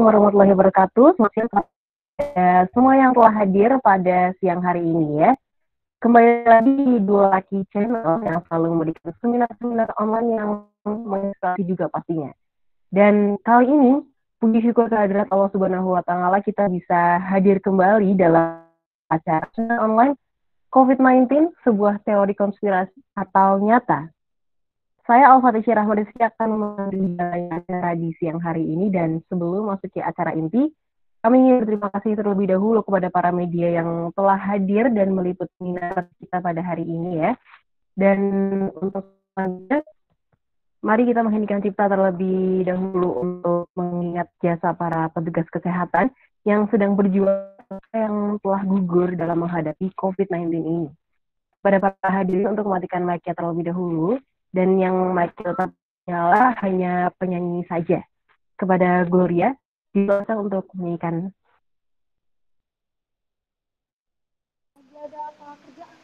Warahmatullahi wabarakatuh. Selamat siang kepada semua yang telah hadir pada siang hari ini ya. Kembali lagi di Dua Laki Channel yang selalu memberikan seminar-seminar online yang menginspirasi juga pastinya. Dan kali ini, puji syukur kehadirat Allah Subhanahu wa Ta'ala, kita bisa hadir kembali dalam acara online COVID-19, sebuah teori konspirasi atau nyata. Saya Al-Fatihah Rahmat Rizky akan memberi acara di siang hari ini, dan sebelum masuk ke acara inti, kami ingin berterima kasih terlebih dahulu kepada para media yang telah hadir dan meliput seminar kita pada hari ini ya. Dan untuk selanjutnya, mari kita mengheningkan cipta terlebih dahulu untuk mengingat jasa para petugas kesehatan yang sedang berjuang, yang telah gugur dalam menghadapi COVID-19 ini. Pada para hadirin untuk mematikan mic-nya terlebih dahulu, dan yang mic tetap nyala hanya penyanyi saja. Kepada Gloria, dipersilakan untuk menyanyikan. Ada apa kerjaan?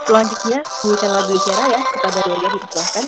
Selanjutnya, nyanyikan lagu isyarat ya, kepada Gloria dipersilakan.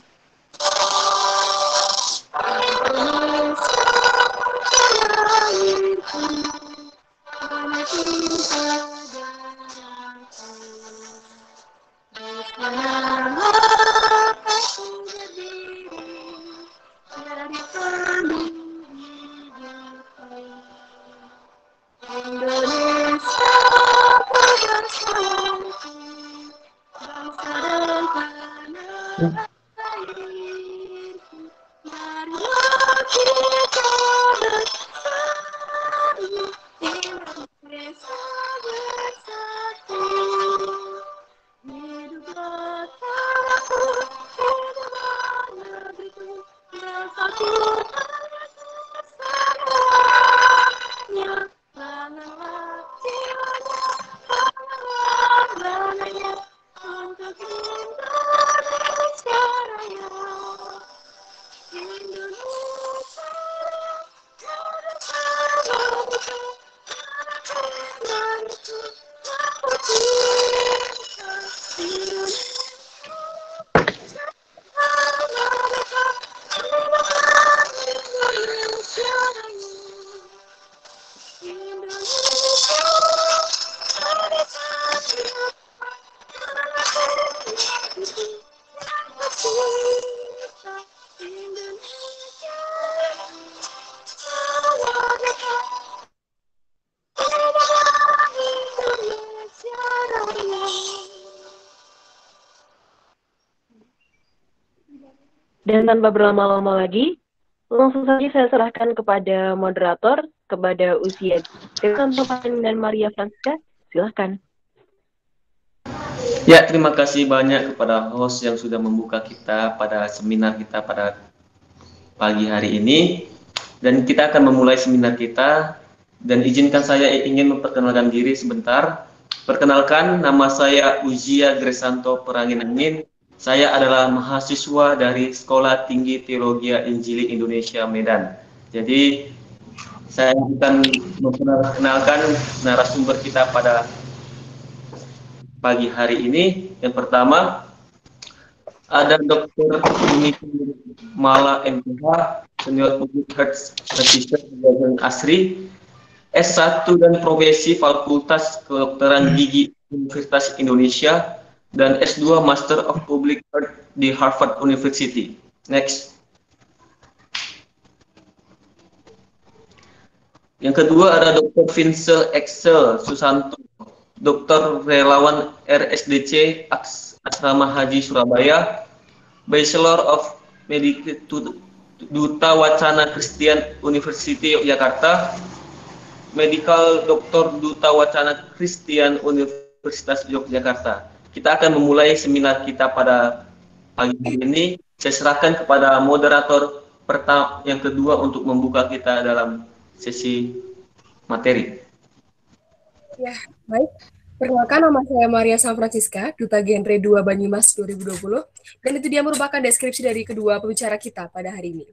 Dan tanpa berlama-lama lagi, langsung saja saya serahkan kepada moderator, kepada Usia Dewan dan Maria Francisca. Silahkan. Ya, terima kasih banyak kepada host yang sudah membuka kita pada seminar kita pada pagi hari ini. Dan kita akan memulai seminar kita. Dan izinkan saya ingin memperkenalkan diri sebentar. Perkenalkan, nama saya Uzia Gresanto Perangin Angin. Saya adalah mahasiswa dari Sekolah Tinggi Teologi Injili Indonesia Medan. Jadi, saya akan memperkenalkan narasumber kita pada pagi hari ini. Yang pertama, ada Dr. Unity Mala MPH, Senior Public Health Practitioner Yayasan Asri, S1 dan profesi Fakultas Kedokteran Gigi Universitas Indonesia, dan S2 Master of Public Health di Harvard University. Next. Yang kedua ada Dr. Vincent Excel Susanto, Dokter Relawan RSDC Asrama Haji Surabaya, Bachelor of Medical Duta Wacana Christian University Yogyakarta, Medical Doktor Duta Wacana Christian Universitas Yogyakarta. Kita akan memulai seminar kita pada pagi ini. Saya serahkan kepada moderator pertama yang kedua untuk membuka kita dalam sesi materi. Ya, baik. Perkenalkan, nama saya Maria San Francisca, Duta Genre 2 Banyumas 2020, dan itu dia merupakan deskripsi dari kedua pembicara kita pada hari ini.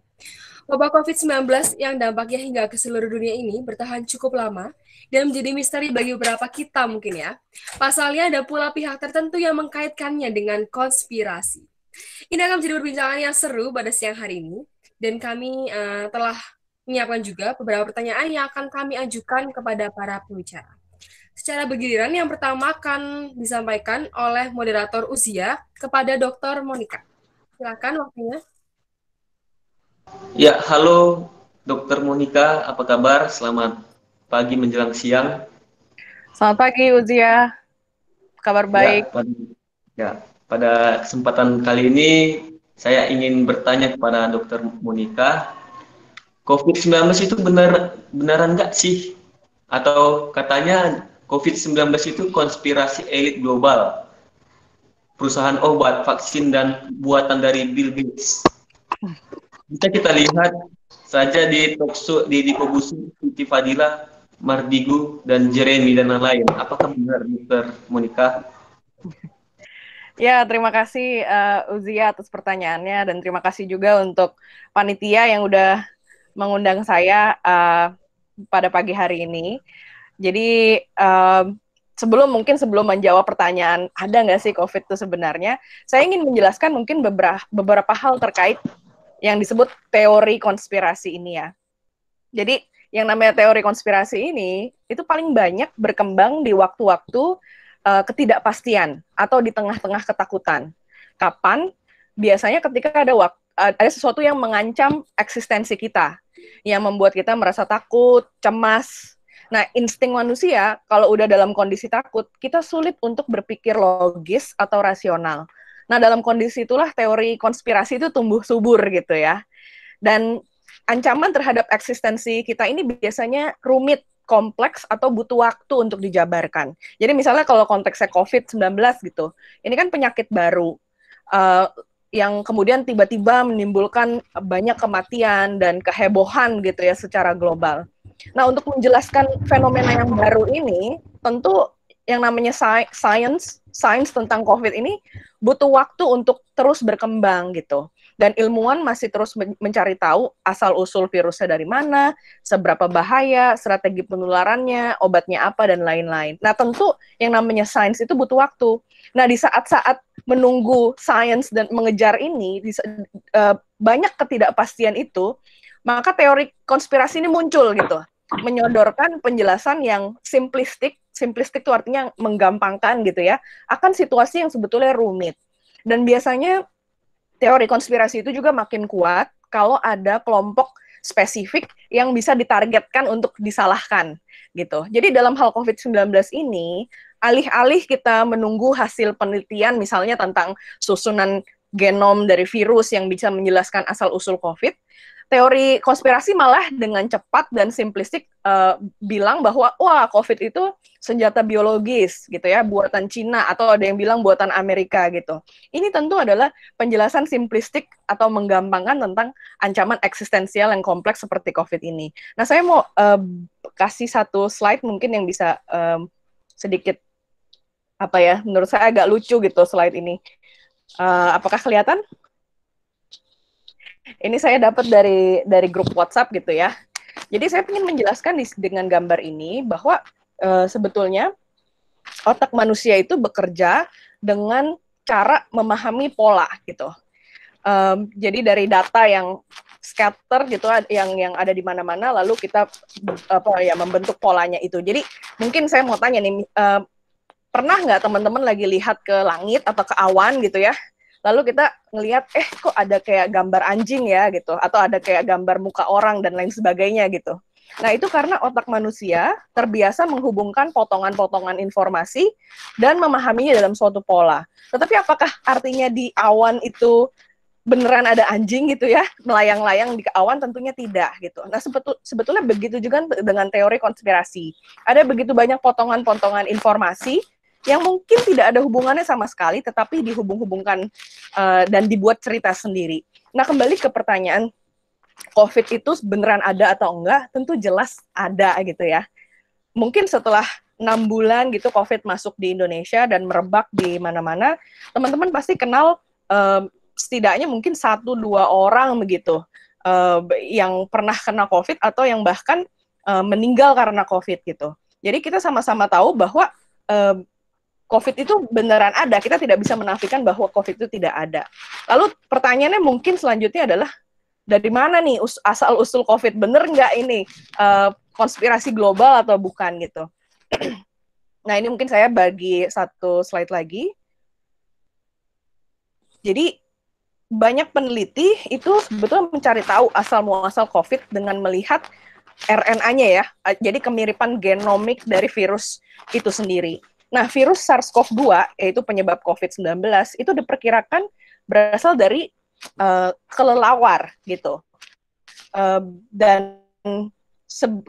Wabah COVID-19 yang dampaknya hingga ke seluruh dunia ini bertahan cukup lama dan menjadi misteri bagi beberapa kita mungkin ya. Pasalnya ada pula pihak tertentu yang mengkaitkannya dengan konspirasi. Ini akan menjadi perbincangan yang seru pada siang hari ini, dan kami telah menyiapkan juga beberapa pertanyaan yang akan kami ajukan kepada para pembicara. Secara bergiliran, yang pertama akan disampaikan oleh moderator Uzia kepada Dr. Monica. Silakan waktunya. Ya, halo Dr. Monica, apa kabar? Selamat pagi menjelang siang. Selamat pagi Uzia, kabar baik. Pada kesempatan kali ini saya ingin bertanya kepada Dr. Monica, COVID-19 itu benaran nggak sih? Atau katanya COVID-19 itu konspirasi elit global, perusahaan obat, vaksin, dan buatan dari Bill Gates. Bisa kita lihat saja di talkshow di Kobusu, Siti Fadila, Mardigu, dan Jeremy, dan lain-lain. Apakah benar, Dr. Monica? Ya, terima kasih Uzia atas pertanyaannya, dan terima kasih juga untuk panitia yang udah mengundang saya pada pagi hari ini. Jadi sebelum menjawab pertanyaan ada nggak sih COVID itu sebenarnya, saya ingin menjelaskan mungkin beberapa hal terkait yang disebut teori konspirasi ini ya. Jadi yang namanya teori konspirasi ini itu paling banyak berkembang di waktu-waktu ketidakpastian atau di tengah-tengah ketakutan. Kapan? Biasanya ketika ada sesuatu yang mengancam eksistensi kita, yang membuat kita merasa takut, cemas. Nah, insting manusia kalau udah dalam kondisi takut, kita sulit untuk berpikir logis atau rasional. Nah, dalam kondisi itulah teori konspirasi itu tumbuh subur gitu ya. Dan ancaman terhadap eksistensi kita ini biasanya rumit, kompleks, atau butuh waktu untuk dijabarkan. Jadi misalnya kalau konteksnya COVID-19 gitu, ini kan penyakit baru yang kemudian tiba-tiba menimbulkan banyak kematian dan kehebohan gitu ya secara global. Nah, untuk menjelaskan fenomena yang baru ini, tentu yang namanya sains tentang COVID ini butuh waktu untuk terus berkembang gitu. Dan ilmuwan masih terus mencari tahu asal-usul virusnya dari mana, seberapa bahaya, strategi penularannya, obatnya apa, dan lain-lain. Nah, tentu yang namanya sains itu butuh waktu. Nah, di saat-saat menunggu sains dan mengejar ini, banyak ketidakpastian itu, maka teori konspirasi ini muncul gitu, menyodorkan penjelasan yang simplistik itu artinya menggampangkan gitu ya, akan situasi yang sebetulnya rumit. Dan biasanya teori konspirasi itu juga makin kuat kalau ada kelompok spesifik yang bisa ditargetkan untuk disalahkan gitu. Jadi dalam hal COVID-19 ini, alih-alih kita menunggu hasil penelitian misalnya tentang susunan genom dari virus yang bisa menjelaskan asal-usul COVID, teori konspirasi malah dengan cepat dan simplistik bilang bahwa wah COVID itu senjata biologis gitu ya, buatan Cina, atau ada yang bilang buatan Amerika gitu. Ini tentu adalah penjelasan simplistik atau menggampangkan tentang ancaman eksistensial yang kompleks seperti COVID ini. Nah, saya mau kasih satu slide mungkin yang bisa sedikit apa ya, menurut saya agak lucu gitu slide ini. Apakah kelihatan? Ini saya dapat dari grup WhatsApp gitu ya. Jadi saya ingin menjelaskan dengan gambar ini bahwa sebetulnya otak manusia itu bekerja dengan cara memahami pola gitu. Jadi dari data yang scatter gitu, yang ada di mana-mana, lalu kita membentuk polanya itu. Jadi mungkin saya mau tanya nih, pernah nggak teman-teman lagi lihat ke langit atau ke awan gitu ya? Lalu kita ngelihat, kok ada kayak gambar anjing ya gitu, atau ada kayak gambar muka orang dan lain sebagainya gitu. Nah, itu karena otak manusia terbiasa menghubungkan potongan-potongan informasi dan memahaminya dalam suatu pola. Tetapi apakah artinya di awan itu beneran ada anjing gitu ya, melayang-layang di awan? Tentunya tidak gitu. Nah, sebetulnya begitu juga dengan teori konspirasi. Ada begitu banyak potongan-potongan informasi yang mungkin tidak ada hubungannya sama sekali, tetapi dihubung-hubungkan dan dibuat cerita sendiri. Nah, kembali ke pertanyaan, COVID itu beneran ada atau enggak? Tentu jelas ada gitu ya. Mungkin setelah 6 bulan gitu COVID masuk di Indonesia dan merebak di mana-mana, teman-teman pasti kenal setidaknya mungkin 1-2 orang begitu yang pernah kena COVID atau yang bahkan meninggal karena COVID gitu. Jadi kita sama-sama tahu bahwa COVID itu beneran ada, kita tidak bisa menafikan bahwa COVID itu tidak ada. Lalu pertanyaannya mungkin selanjutnya adalah, dari mana nih asal-usul COVID? Bener nggak ini konspirasi global atau bukan gitu? Nah, ini mungkin saya bagi satu slide lagi. Jadi, banyak peneliti itu sebetulnya mencari tahu asal-muasal COVID dengan melihat RNA-nya ya, jadi kemiripan genomik dari virus itu sendiri. Nah, virus SARS-CoV-2, yaitu penyebab COVID-19, itu diperkirakan berasal dari kelelawar gitu. Dan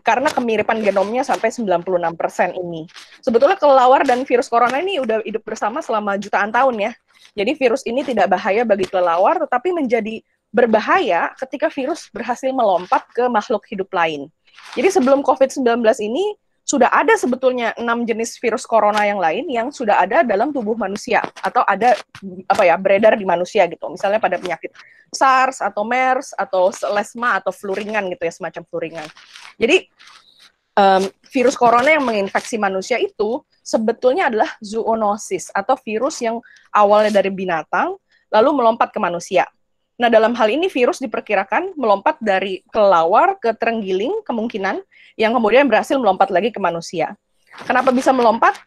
karena kemiripan genomnya sampai 96% ini. Sebetulnya kelelawar dan virus corona ini udah hidup bersama selama jutaan tahun ya. Jadi virus ini tidak bahaya bagi kelelawar, tetapi menjadi berbahaya ketika virus berhasil melompat ke makhluk hidup lain. Jadi sebelum COVID-19 ini, sudah ada sebetulnya 6 jenis virus corona yang lain yang sudah ada dalam tubuh manusia atau ada beredar di manusia gitu. Misalnya pada penyakit SARS atau MERS atau selesma atau flu ringan gitu ya, semacam flu ringan. Jadi virus corona yang menginfeksi manusia itu sebetulnya adalah zoonosis atau virus yang awalnya dari binatang lalu melompat ke manusia. Nah, dalam hal ini virus diperkirakan melompat dari kelelawar ke terenggiling kemungkinan, yang kemudian berhasil melompat lagi ke manusia. Kenapa bisa melompat?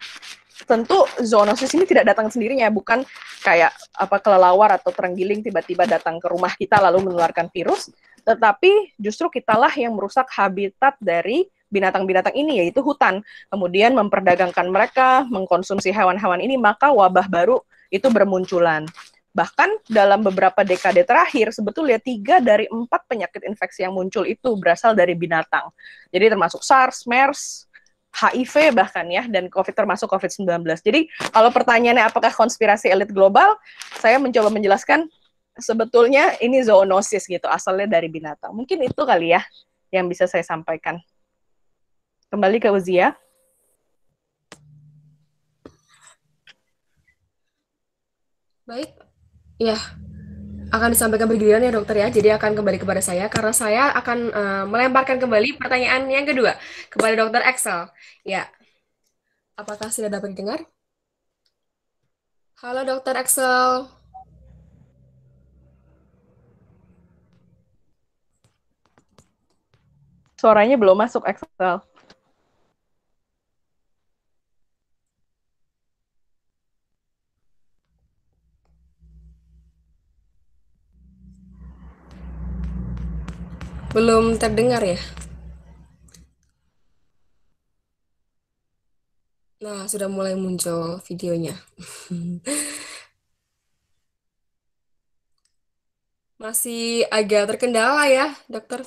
Tentu zoonosis ini tidak datang sendirinya, bukan kayak kelelawar atau terenggiling tiba-tiba datang ke rumah kita lalu menularkan virus, tetapi justru kitalah yang merusak habitat dari binatang-binatang ini, yaitu hutan. Kemudian memperdagangkan mereka, mengkonsumsi hewan-hewan ini, maka wabah baru itu bermunculan. Bahkan dalam beberapa dekade terakhir, sebetulnya 3 dari 4 penyakit infeksi yang muncul itu berasal dari binatang. Jadi termasuk SARS, MERS, HIV bahkan ya, dan COVID termasuk COVID-19. Jadi kalau pertanyaannya apakah konspirasi elit global, saya mencoba menjelaskan sebetulnya ini zoonosis gitu, asalnya dari binatang. Mungkin itu kali ya yang bisa saya sampaikan. Kembali ke Uzia. Baik. Ya, akan disampaikan bergiliran ya dokter ya. Jadi akan kembali kepada saya karena saya akan melemparkan kembali pertanyaan yang kedua kepada dokter Excel. Ya, apakah sudah dapat didengar? Halo dokter Excel. Suaranya belum masuk Excel. Belum terdengar ya? Nah, sudah mulai muncul videonya. Masih agak terkendala ya, dokter.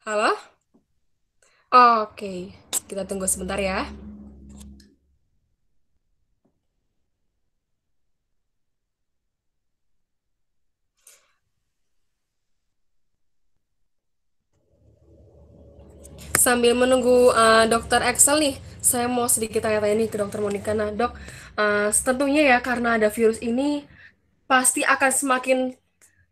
Halo? Oke, kita tunggu sebentar ya. Sambil menunggu dokter Excel nih, saya mau sedikit tanya-tanya nih ke dokter Monica. Nah, dok, tentunya ya karena ada virus ini, pasti akan semakin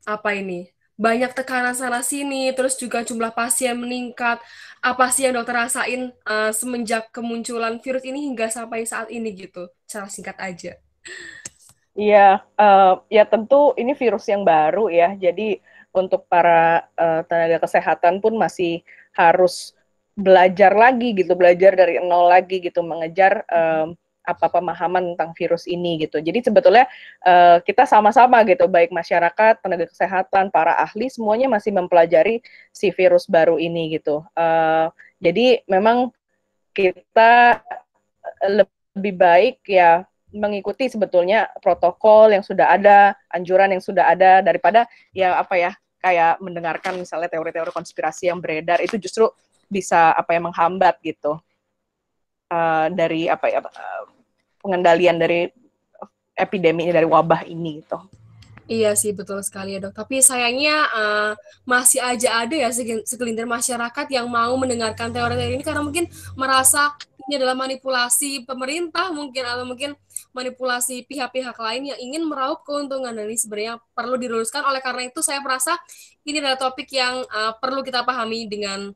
apa ini? Banyak tekanan sana sini, terus juga jumlah pasien meningkat. Apa sih yang dokter rasain semenjak kemunculan virus ini hingga sampai saat ini gitu? Cara singkat aja. Iya, ya tentu ini virus yang baru ya. Jadi untuk para tenaga kesehatan pun masih harus belajar lagi gitu, belajar dari nol lagi gitu, mengejar apa pemahaman tentang virus ini gitu. Jadi sebetulnya kita sama-sama gitu, baik masyarakat, tenaga kesehatan, para ahli, semuanya masih mempelajari si virus baru ini gitu. Jadi memang kita lebih baik ya mengikuti sebetulnya protokol yang sudah ada, anjuran yang sudah ada daripada ya apa ya kayak mendengarkan misalnya teori-teori konspirasi yang beredar itu justru bisa apa ya menghambat gitu dari apa ya pengendalian dari epidemi dari wabah ini gitu. Iya sih, betul sekali ya dok. Tapi sayangnya masih aja ada ya segelintir masyarakat yang mau mendengarkan teori-teori ini karena mungkin merasa ini adalah manipulasi pemerintah mungkin atau mungkin manipulasi pihak-pihak lain yang ingin meraup keuntungan. Dan ini sebenarnya perlu diluruskan. Oleh karena itu saya merasa ini adalah topik yang perlu kita pahami dengan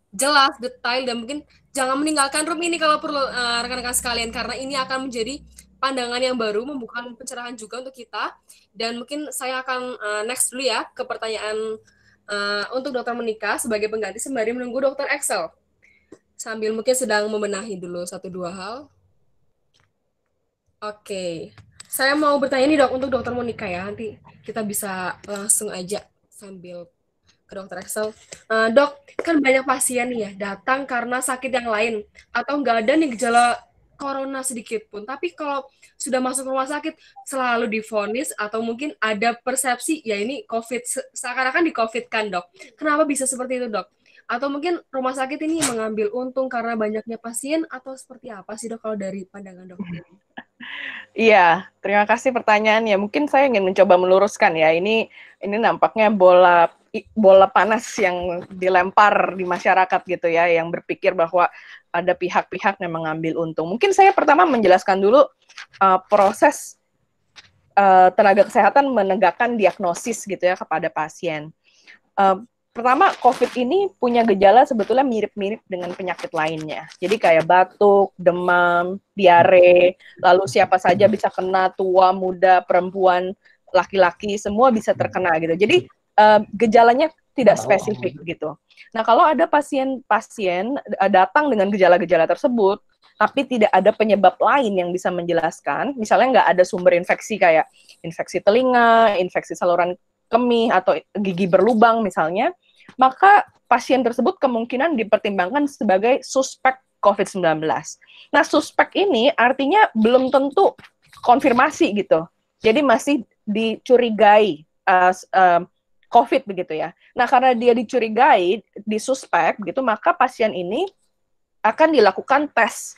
jelas, detail, dan mungkin jangan meninggalkan room ini kalau perlu rekan-rekan sekalian karena ini akan menjadi pandangan yang baru, membuka pencerahan juga untuk kita. Dan mungkin saya akan next dulu ya ke pertanyaan untuk Dokter Monica sebagai pengganti sembari menunggu Dokter Excel. Sambil mungkin sedang membenahi dulu satu dua hal. Oke. Saya mau bertanya nih dok untuk Dokter Monica ya. Nanti kita bisa langsung aja sambil ke Dokter Excel. Dok, kan banyak pasien nih ya datang karena sakit yang lain atau nggak ada nih gejala corona sedikit pun. Tapi kalau sudah masuk rumah sakit selalu divonis atau mungkin ada persepsi ya ini COVID seakan-akan di COVID kan dok. Kenapa bisa seperti itu dok? Atau mungkin rumah sakit ini mengambil untung karena banyaknya pasien atau seperti apa sih dok kalau dari pandangan dokter? Iya, terima kasih pertanyaannya. Mungkin saya ingin mencoba meluruskan ya. Ini nampaknya bola panas yang dilempar di masyarakat gitu ya, yang berpikir bahwa ada pihak-pihak yang mengambil untung. Mungkin saya pertama menjelaskan dulu proses tenaga kesehatan menegakkan diagnosis gitu ya kepada pasien. Pertama, COVID ini punya gejala sebetulnya mirip-mirip dengan penyakit lainnya. Jadi kayak batuk, demam, diare, lalu siapa saja bisa kena, tua, muda, perempuan, laki-laki, semua bisa terkena gitu. Jadi gejalanya tidak spesifik gitu. Nah, kalau ada pasien-pasien datang dengan gejala-gejala tersebut, tapi tidak ada penyebab lain yang bisa menjelaskan, misalnya nggak ada sumber infeksi kayak infeksi telinga, infeksi saluran kemih, atau gigi berlubang misalnya, maka pasien tersebut kemungkinan dipertimbangkan sebagai suspek COVID-19. Nah, suspek ini artinya belum tentu konfirmasi gitu. Jadi masih dicurigai COVID begitu ya. Nah, karena dia dicurigai, disuspek gitu, maka pasien ini akan dilakukan tes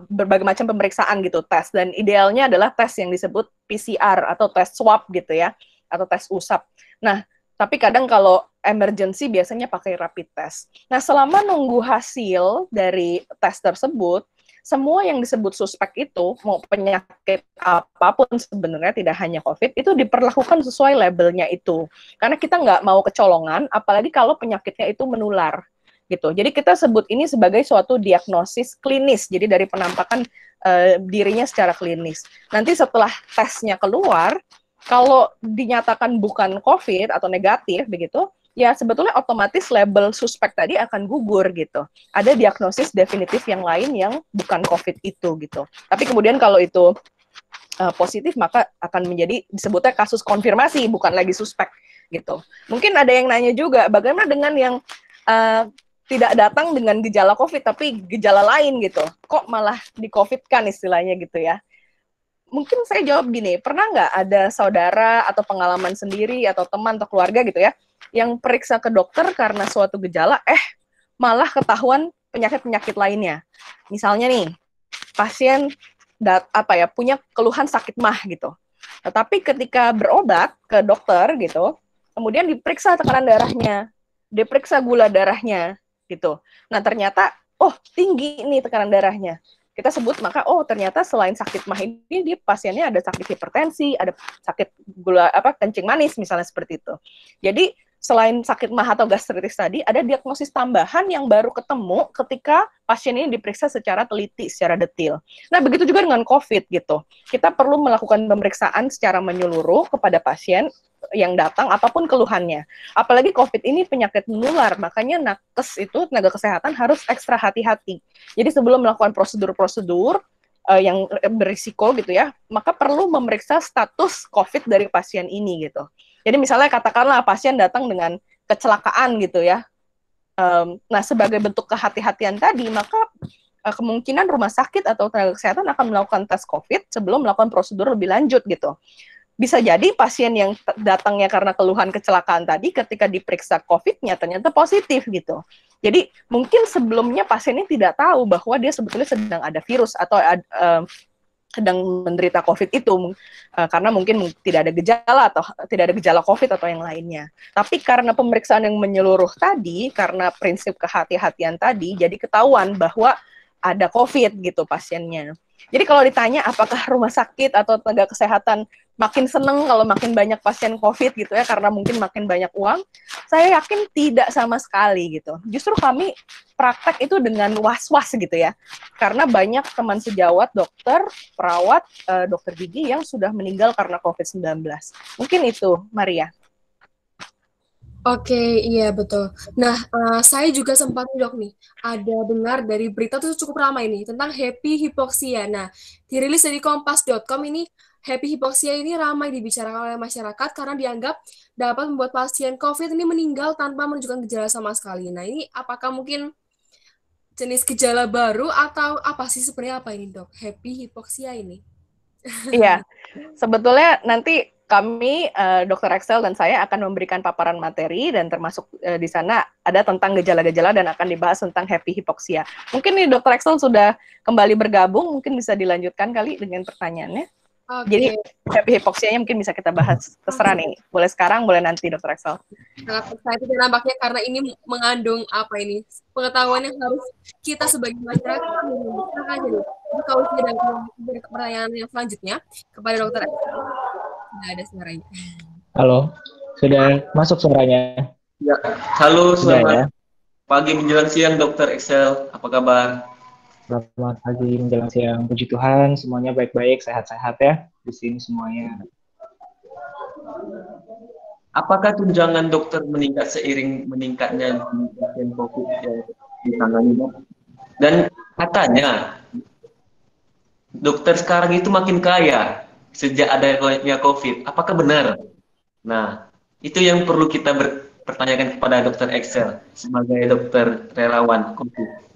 berbagai macam pemeriksaan gitu, tes, dan idealnya adalah tes yang disebut PCR atau tes swab gitu ya, atau tes usap. Nah, tapi kadang kalau emergency biasanya pakai rapid test. Nah, selama nunggu hasil dari tes tersebut, semua yang disebut suspek itu, mau penyakit apapun sebenarnya, tidak hanya COVID, itu diperlakukan sesuai labelnya itu. Karena kita nggak mau kecolongan, apalagi kalau penyakitnya itu menular. Gitu. Jadi kita sebut ini sebagai suatu diagnosis klinis, jadi dari penampakan dirinya secara klinis. Nanti setelah tesnya keluar, kalau dinyatakan bukan COVID atau negatif begitu, ya sebetulnya otomatis label suspek tadi akan gugur gitu. Ada diagnosis definitif yang lain yang bukan COVID itu gitu. Tapi kemudian kalau itu positif, maka akan menjadi disebutnya kasus konfirmasi, bukan lagi suspek gitu. Mungkin ada yang nanya juga, bagaimana dengan yang tidak datang dengan gejala COVID, tapi gejala lain gitu. Kok malah di-COVID-kan istilahnya gitu ya. Mungkin saya jawab gini, pernah nggak ada saudara atau pengalaman sendiri atau teman atau keluarga gitu ya, yang periksa ke dokter karena suatu gejala, malah ketahuan penyakit-penyakit lainnya. Misalnya nih, pasien punya keluhan sakit mah gitu. Tetapi ketika berobat ke dokter gitu, kemudian diperiksa tekanan darahnya, diperiksa gula darahnya gitu. Nah, ternyata tinggi nih tekanan darahnya. Kita sebut maka ternyata selain sakit mah ini di pasiennya ada sakit hipertensi, ada sakit gula kencing manis misalnya seperti itu. Jadi selain sakit mah atau gastritis tadi, ada diagnosis tambahan yang baru ketemu ketika pasien ini diperiksa secara teliti, secara detail. Nah, begitu juga dengan COVID gitu. Kita perlu melakukan pemeriksaan secara menyeluruh kepada pasien yang datang, apapun keluhannya. Apalagi COVID ini penyakit menular, makanya nakes itu, tenaga kesehatan harus ekstra hati-hati. Jadi sebelum melakukan prosedur-prosedur yang berisiko gitu ya, maka perlu memeriksa status COVID dari pasien ini gitu. Jadi misalnya katakanlah pasien datang dengan kecelakaan gitu ya. Nah, sebagai bentuk kehati-hatian tadi, maka kemungkinan rumah sakit atau tenaga kesehatan akan melakukan tes COVID sebelum melakukan prosedur lebih lanjut gitu. Bisa jadi pasien yang datangnya karena keluhan kecelakaan tadi, ketika diperiksa COVID-nya ternyata positif gitu. Jadi mungkin sebelumnya pasien ini tidak tahu bahwa dia sebetulnya sedang ada virus atau sedang menderita COVID itu, karena mungkin tidak ada gejala atau tidak ada gejala COVID atau yang lainnya. Tapi karena pemeriksaan yang menyeluruh tadi, karena prinsip kehati-hatian tadi, jadi ketahuan bahwa ada COVID gitu pasiennya. Jadi kalau ditanya apakah rumah sakit atau tenaga kesehatan makin seneng kalau makin banyak pasien COVID gitu ya, karena mungkin makin banyak uang, saya yakin tidak sama sekali gitu. Justru kami praktek itu dengan was-was gitu ya, karena banyak teman sejawat dokter, perawat, dokter gigi yang sudah meninggal karena COVID-19. Mungkin itu, Maria. Oke, iya betul. Nah, saya juga sempat dok nih, ada dengar dari berita tuh cukup ramai ini tentang happy hipoksia. Nah, dirilis dari kompas.com ini, happy hipoksia ini ramai dibicarakan oleh masyarakat karena dianggap dapat membuat pasien COVID ini meninggal tanpa menunjukkan gejala sama sekali. Nah, ini apakah mungkin jenis gejala baru atau apa sih sebenarnya apa ini dok? Happy hipoksia ini? Iya, sebetulnya nanti kami, Dr. Excel dan saya akan memberikan paparan materi dan termasuk di sana ada tentang gejala-gejala dan akan dibahas tentang happy hipoksia. Mungkin nih Dr. Excel sudah kembali bergabung, mungkin bisa dilanjutkan kali dengan pertanyaannya. Okay. Jadi happy hipoksianya mungkin bisa kita bahas, terserah nih. Boleh sekarang, boleh nanti Dr. Excel. Sangat excited dan nampaknya karena ini mengandung apa ini pengetahuan yang harus kita sebagai masyarakat menggunakan aja nih. Jadi kalau tidak ada pertanyaan yang selanjutnya kepada Dr. Excel. Tidak ada suaranya. Halo, sudah masuk suaranya? Ya, halo, selamat ya. Pagi menjelang siang Dr. Excel, apa kabar? Selamat pagi menjelang siang, puji Tuhan, semuanya baik-baik, sehat-sehat ya, di sini semuanya. Apakah tunjangan dokter meningkat seiring meningkatnya pasien COVID yang ditangani, Dok? Dan katanya dokter sekarang itu makin kaya sejak adanya COVID. Apakah benar? Nah, itu yang perlu kita pertanyakan kepada Dr. Excel sebagai dokter relawan COVID.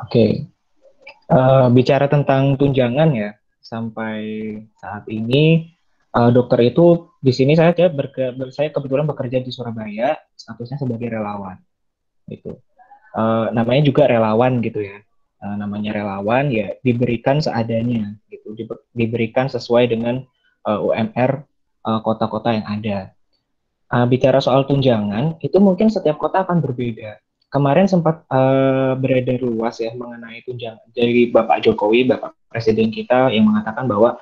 Oke, bicara tentang tunjangan ya, sampai saat ini dokter itu di sini saya kebetulan bekerja di Surabaya, statusnya sebagai relawan. Gitu. Namanya juga relawan gitu ya. Namanya relawan ya diberikan seadanya, gitu, diberikan sesuai dengan UMR kota-kota yang ada. Bicara soal tunjangan, itu mungkin setiap kota akan berbeda. Kemarin sempat beredar luas ya mengenai tunjangan dari Bapak Jokowi, Bapak Presiden kita yang mengatakan bahwa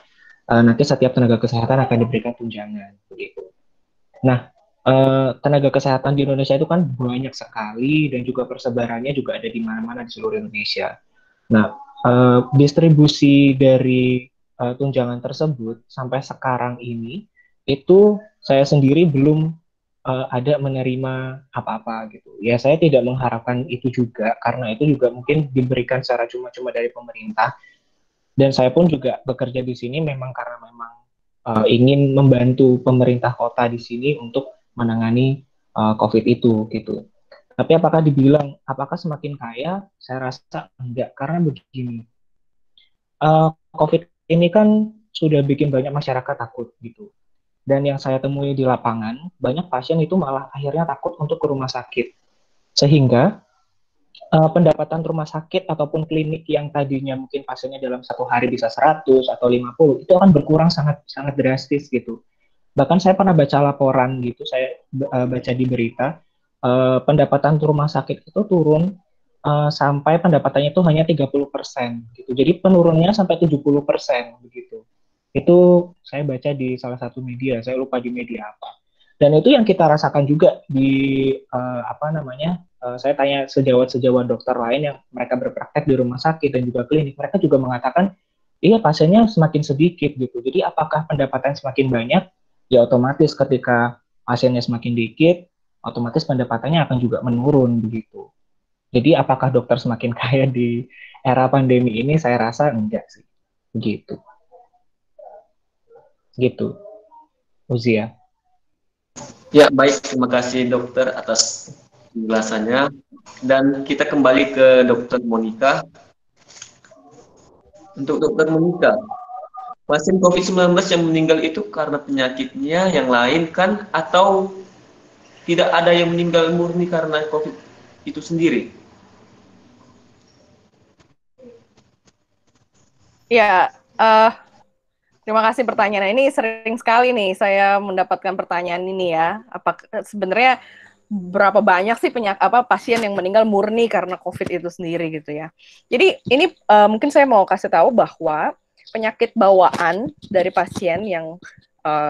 nanti setiap tenaga kesehatan akan diberikan tunjangan, begitu. Nah, tenaga kesehatan di Indonesia itu kan banyak sekali dan juga persebarannya juga ada di mana-mana di seluruh Indonesia. Nah, distribusi dari tunjangan tersebut sampai sekarang ini itu saya sendiri belum ada menerima apa-apa gitu. Ya saya tidak mengharapkan itu juga karena itu juga mungkin diberikan secara cuma-cuma dari pemerintah. Dan saya pun juga bekerja di sini memang karena memang ingin membantu pemerintah kota di sini untuk menangani COVID itu gitu. Tapi apakah semakin kaya? Saya rasa enggak, karena begini, COVID ini kan sudah bikin banyak masyarakat takut gitu. Dan yang saya temui di lapangan, banyak pasien itu malah akhirnya takut untuk ke rumah sakit. Sehingga pendapatan rumah sakit ataupun klinik yang tadinya mungkin pasiennya dalam satu hari bisa 100 atau 50, itu akan berkurang sangat sangat drastis gitu. Bahkan saya pernah baca laporan gitu, saya baca di berita, pendapatan rumah sakit itu turun sampai pendapatannya itu hanya 30% gitu. Jadi penurunannya sampai 70% begitu. Itu saya baca di salah satu media, saya lupa di media apa. Dan itu yang kita rasakan juga di saya tanya sejawat-sejawat dokter lain yang mereka berpraktek di rumah sakit dan juga klinik, mereka juga mengatakan, iya pasiennya semakin sedikit gitu. Jadi apakah pendapatan semakin banyak? Ya otomatis ketika pasiennya semakin dikit, otomatis pendapatannya akan juga menurun begitu. Jadi apakah dokter semakin kaya di era pandemi ini? Saya rasa enggak sih. Begitu. Gitu. Uzia. Ya, baik. Terima kasih dokter atas penjelasannya. Dan kita kembali ke dokter Monica. Untuk dokter Monica, pasien COVID-19 yang meninggal itu karena penyakitnya yang lain kan? Atau tidak ada yang meninggal murni karena COVID itu sendiri? Ya, terima kasih pertanyaan. Ini sering sekali nih saya mendapatkan pertanyaan ini ya. Sebenarnya berapa banyak sih pasien yang meninggal murni karena COVID itu sendiri gitu ya. Jadi ini mungkin saya mau kasih tahu bahwa penyakit bawaan dari pasien yang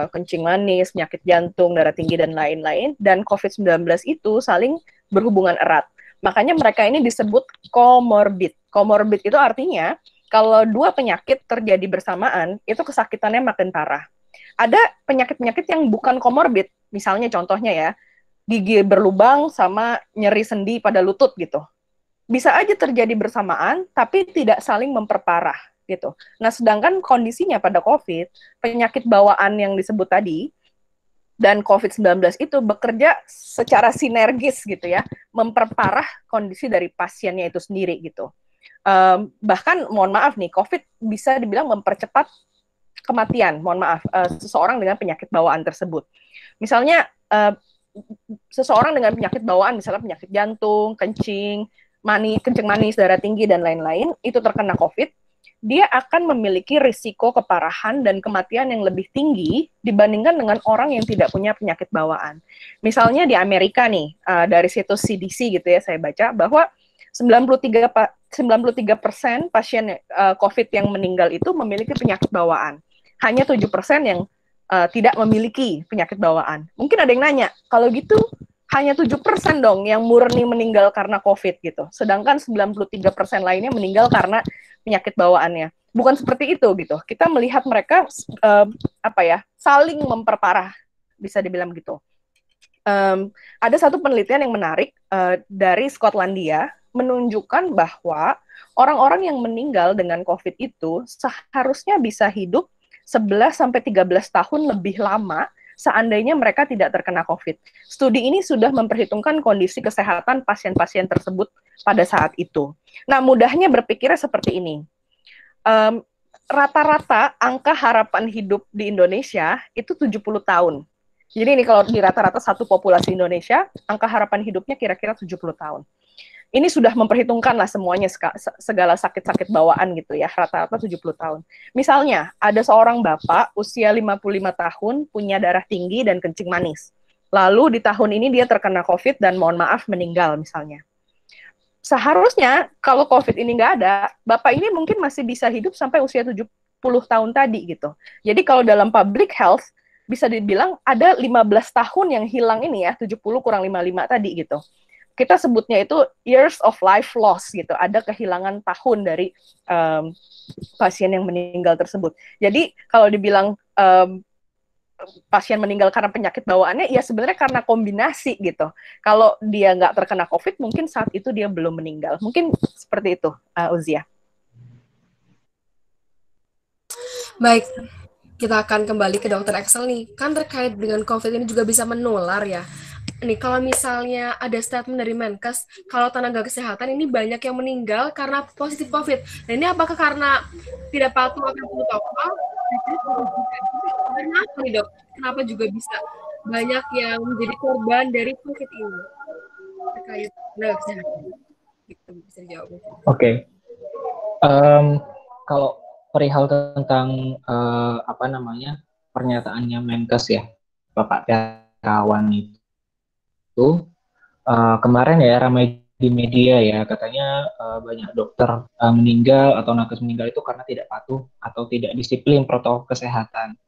kencing manis, penyakit jantung, darah tinggi dan lain-lain dan COVID-19 itu saling berhubungan erat. Makanya mereka ini disebut komorbid. Komorbid itu artinya kalau dua penyakit terjadi bersamaan, itu kesakitannya makin parah. Ada penyakit-penyakit yang bukan komorbid, misalnya contohnya ya, gigi berlubang sama nyeri sendi pada lutut gitu. Bisa aja terjadi bersamaan, tapi tidak saling memperparah gitu. Nah, sedangkan kondisinya pada COVID, penyakit bawaan yang disebut tadi, dan COVID-19 itu bekerja secara sinergis gitu ya, memperparah kondisi dari pasiennya itu sendiri gitu. Bahkan mohon maaf nih, COVID bisa dibilang mempercepat kematian, mohon maaf, seseorang dengan penyakit bawaan tersebut. Misalnya seseorang dengan penyakit bawaan, misalnya penyakit jantung, kencing manis, darah tinggi dan lain-lain, itu terkena COVID, dia akan memiliki risiko keparahan dan kematian yang lebih tinggi dibandingkan dengan orang yang tidak punya penyakit bawaan. Misalnya di Amerika nih, dari situs CDC gitu ya, saya baca bahwa 93% pasien COVID yang meninggal itu memiliki penyakit bawaan. Hanya 7% yang tidak memiliki penyakit bawaan. Mungkin ada yang nanya, kalau gitu hanya 7% dong yang murni meninggal karena COVID gitu. Sedangkan 93% lainnya meninggal karena penyakit bawaannya. Bukan seperti itu gitu. Kita melihat mereka saling memperparah, bisa dibilang gitu. Ada satu penelitian yang menarik dari Skotlandia menunjukkan bahwa orang-orang yang meninggal dengan COVID itu seharusnya bisa hidup 11-13 tahun lebih lama seandainya mereka tidak terkena COVID. Studi ini sudah memperhitungkan kondisi kesehatan pasien-pasien tersebut pada saat itu. Nah, mudahnya berpikirnya seperti ini. Rata-rata angka harapan hidup di Indonesia itu 70 tahun. Jadi ini kalau di rata-rata satu populasi Indonesia, angka harapan hidupnya kira-kira 70 tahun. Ini sudah memperhitungkan lah semuanya, segala sakit-sakit bawaan gitu ya, rata-rata 70 tahun. Misalnya, ada seorang bapak usia 55 tahun, punya darah tinggi dan kencing manis. Lalu di tahun ini dia terkena COVID dan mohon maaf meninggal misalnya. Seharusnya kalau COVID ini nggak ada, bapak ini mungkin masih bisa hidup sampai usia 70 tahun tadi gitu. Jadi kalau dalam public health, bisa dibilang ada 15 tahun yang hilang ini ya, 70 kurang 55 tadi gitu. Kita sebutnya itu years of life loss gitu, ada kehilangan tahun dari pasien yang meninggal tersebut. Jadi kalau dibilang pasien meninggal karena penyakit bawaannya, ya sebenarnya karena kombinasi gitu. Kalau dia nggak terkena COVID, mungkin saat itu dia belum meninggal. Mungkin seperti itu, Uzia. Baik, kita akan kembali ke Dokter Excel nih. Kan terkait dengan COVID ini juga bisa menular ya. Nih, kalau misalnya ada statement dari Menkes, kalau tenaga kesehatan ini banyak yang meninggal karena positif COVID. Nah, ini apakah karena tidak patuh akan protokol? Karena apa nih, Dok? Kenapa juga bisa banyak yang menjadi korban dari COVID ini terkait tenaga kesehatan? Gitu, bisa dijawab. Oke. Kalau perihal tentang apa namanya pernyataannya Menkes ya, Bapak Terawan itu kemarin ya ramai di media ya katanya banyak dokter meninggal atau nakes meninggal itu karena tidak patuh atau tidak disiplin protokol kesehatan.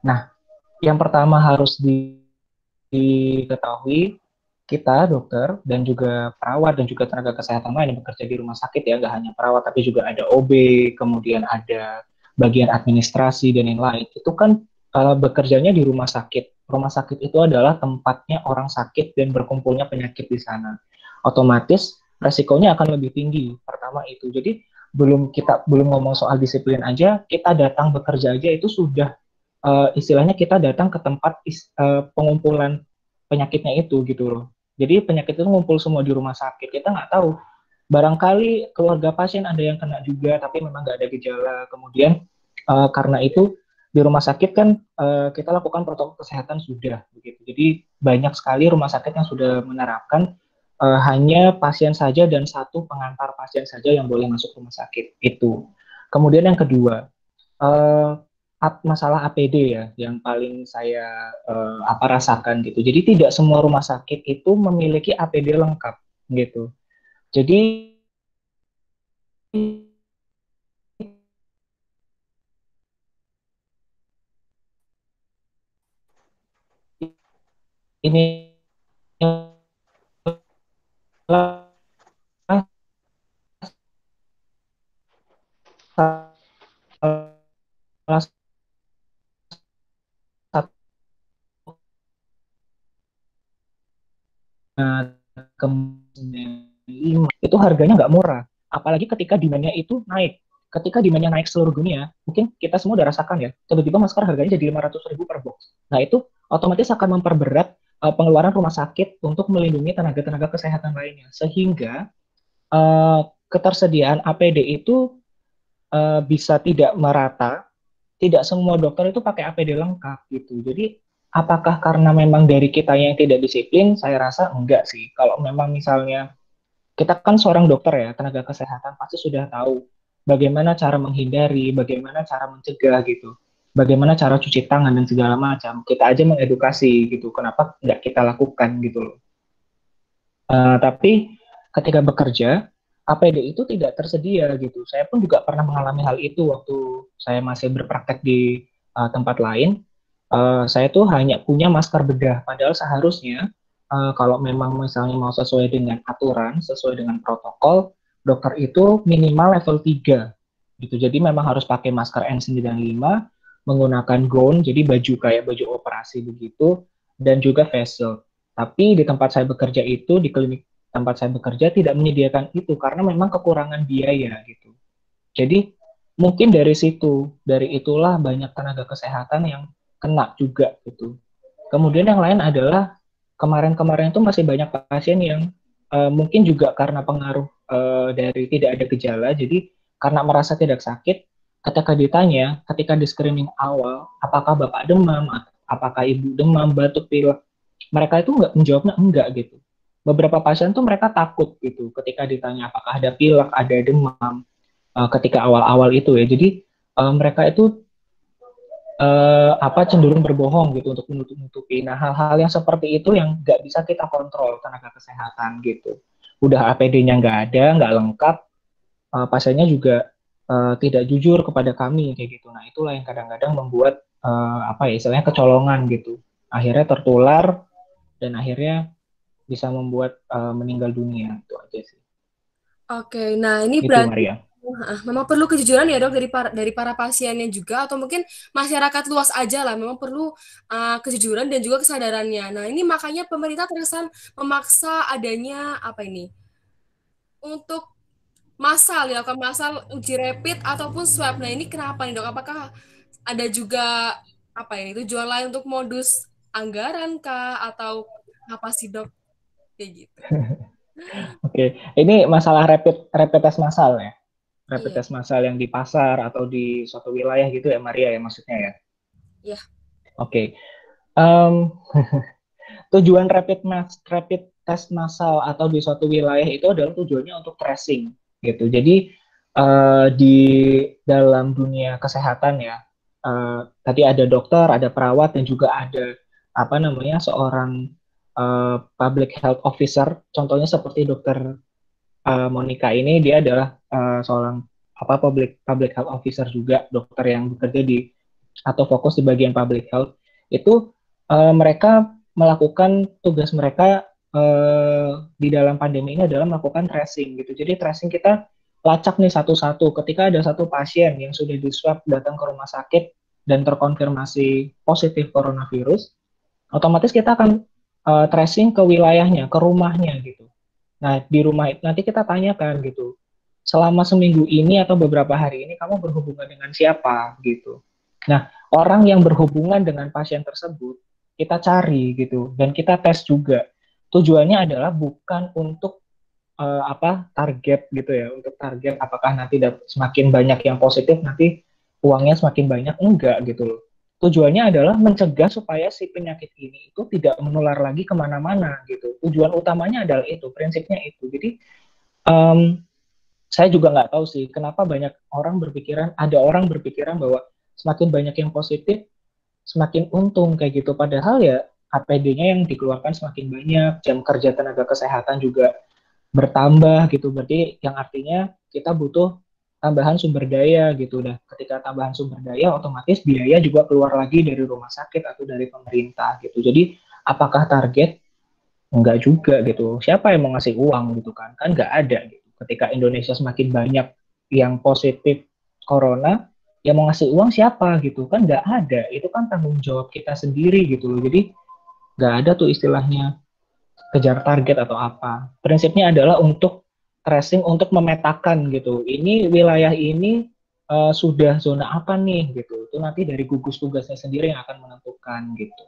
Nah, yang pertama harus diketahui kita dokter dan juga perawat dan juga tenaga kesehatan lain yang bekerja di rumah sakit ya, nggak hanya perawat tapi juga ada OB, kemudian ada bagian administrasi dan lain-lain. Itu kan bekerjanya di rumah sakit. Rumah sakit itu adalah tempatnya orang sakit dan berkumpulnya penyakit di sana. Otomatis resikonya akan lebih tinggi. Pertama itu. Jadi belum ngomong soal disiplin aja, kita datang bekerja aja itu sudah istilahnya kita datang ke tempat pengumpulan penyakitnya itu gitu loh. Jadi penyakit itu ngumpul semua di rumah sakit. Kita nggak tahu. Barangkali keluarga pasien ada yang kena juga, tapi memang nggak ada gejala. Kemudian karena itu di rumah sakit kan kita lakukan protokol kesehatan sudah begitu. Jadi banyak sekali rumah sakit yang sudah menerapkan hanya pasien saja dan satu pengantar pasien saja yang boleh masuk rumah sakit itu. Kemudian yang kedua, uh, masalah APD ya yang paling saya rasakan gitu. Jadi tidak semua rumah sakit itu memiliki APD lengkap gitu. Jadi ini salah satu itu harganya nggak murah. Apalagi ketika demand-nya itu naik. Ketika demand-nya naik seluruh dunia, mungkin kita semua udah rasakan ya, tiba-tiba masker harganya jadi 500.000 per box. Nah, itu otomatis akan memperberat pengeluaran rumah sakit untuk melindungi tenaga-tenaga kesehatan lainnya. Sehingga ketersediaan APD itu bisa tidak merata, tidak semua dokter itu pakai APD lengkap gitu. Jadi apakah karena memang dari kita yang tidak disiplin? Saya rasa enggak sih. Kalau memang misalnya kita kan seorang dokter ya, tenaga kesehatan pasti sudah tahu bagaimana cara menghindari, bagaimana cara mencegah gitu. Bagaimana cara cuci tangan dan segala macam. Kita aja mengedukasi gitu. Kenapa nggak kita lakukan gitu loh. Tapi ketika bekerja, APD itu tidak tersedia gitu. Saya pun juga pernah mengalami hal itu waktu saya masih berpraktek di tempat lain. Saya tuh hanya punya masker bedah, padahal seharusnya kalau memang misalnya mau sesuai dengan aturan, sesuai dengan protokol, dokter itu minimal level 3 gitu. Jadi memang harus pakai masker N95, menggunakan gown, jadi baju kayak baju operasi begitu, dan juga face shield. Tapi di tempat saya bekerja itu, di klinik tempat saya bekerja tidak menyediakan itu karena memang kekurangan biaya gitu. Jadi mungkin dari situ, dari itulah banyak tenaga kesehatan yang kena juga gitu. Kemudian yang lain adalah kemarin-kemarin itu masih banyak pasien yang mungkin juga karena pengaruh dari tidak ada gejala, jadi karena merasa tidak sakit, ketika ditanya, ketika di screening awal, apakah bapak demam, apakah ibu demam, batuk, pilek, mereka itu nggak menjawabnya enggak gitu. Beberapa pasien tuh mereka takut gitu ketika ditanya apakah ada pilek, ada demam ketika awal-awal itu ya. Jadi mereka itu cenderung berbohong gitu untuk menutup-nutupi. Nah, hal-hal yang seperti itu yang nggak bisa kita kontrol tenaga kesehatan gitu. Udah APD-nya nggak ada, nggak lengkap, pasiennya juga tidak jujur kepada kami kayak gitu. Nah, itulah yang kadang-kadang membuat istilahnya kecolongan gitu. Akhirnya tertular dan akhirnya bisa membuat meninggal dunia itu aja sih. Oke, nah ini Itu berarti Maria. memang perlu kejujuran ya dok dari para pasiennya juga atau mungkin masyarakat luas aja lah memang perlu kejujuran dan juga kesadarannya. Nah ini makanya pemerintah terkesan memaksa adanya apa ini untuk dilakukan massal uji rapid ataupun swab. Nah ini kenapa nih dok? Apakah ada juga apa ini tujuan lain untuk modus anggaran kah atau apa sih dok? Kayak gitu. Oke, ini masalah rapid test massal ya. Rapid Iya, test massal yang di pasar atau di suatu wilayah gitu ya Maria ya maksudnya ya. iya. Oke. Em, tujuan rapid test massal atau di suatu wilayah itu adalah tujuannya untuk tracing gitu. Jadi di dalam dunia kesehatan ya, tadi ada dokter, ada perawat dan juga ada apa namanya seorang public health officer. Contohnya seperti dokter Monica ini, dia adalah seorang apa public health officer juga, dokter yang bekerja di atau fokus di bagian public health. Itu mereka melakukan tugas mereka di dalam pandemi ini adalah melakukan tracing gitu. Jadi tracing kita lacak nih satu-satu. Ketika ada satu pasien yang sudah di swab datang ke rumah sakit dan terkonfirmasi positif coronavirus, otomatis kita akan tracing ke wilayahnya, ke rumahnya gitu. Nah, di rumah itu nanti kita tanyakan gitu, selama seminggu ini atau beberapa hari ini kamu berhubungan dengan siapa gitu. Nah, orang yang berhubungan dengan pasien tersebut kita cari gitu dan kita tes juga. Tujuannya adalah bukan untuk target gitu ya, untuk target apakah nanti semakin banyak yang positif nanti uangnya semakin banyak, enggak gitu loh. Tujuannya adalah mencegah supaya si penyakit ini itu tidak menular lagi kemana-mana gitu. Tujuan utamanya adalah itu, prinsipnya itu. Jadi um, saya juga nggak tahu sih kenapa ada orang berpikiran bahwa semakin banyak yang positif semakin untung kayak gitu. Padahal ya APD-nya yang dikeluarkan semakin banyak, jam kerja tenaga kesehatan juga bertambah gitu. Berarti yang artinya kita butuh tambahan sumber daya gitu. Nah, ketika tambahan sumber daya otomatis biaya juga keluar lagi dari rumah sakit atau dari pemerintah gitu. Jadi apakah target? Enggak juga gitu. Siapa yang mau ngasih uang gitu kan? Kan nggak ada gitu. Ketika Indonesia semakin banyak yang positif corona, yang mau ngasih uang siapa gitu kan? Nggak ada. Itu kan tanggung jawab kita sendiri gitu loh. Jadi nggak ada tuh istilahnya kejar target atau apa. Prinsipnya adalah untuk tracing, untuk memetakan gitu. Ini wilayah ini sudah zona apa nih gitu. Itu nanti dari gugus tugasnya sendiri yang akan menentukan gitu.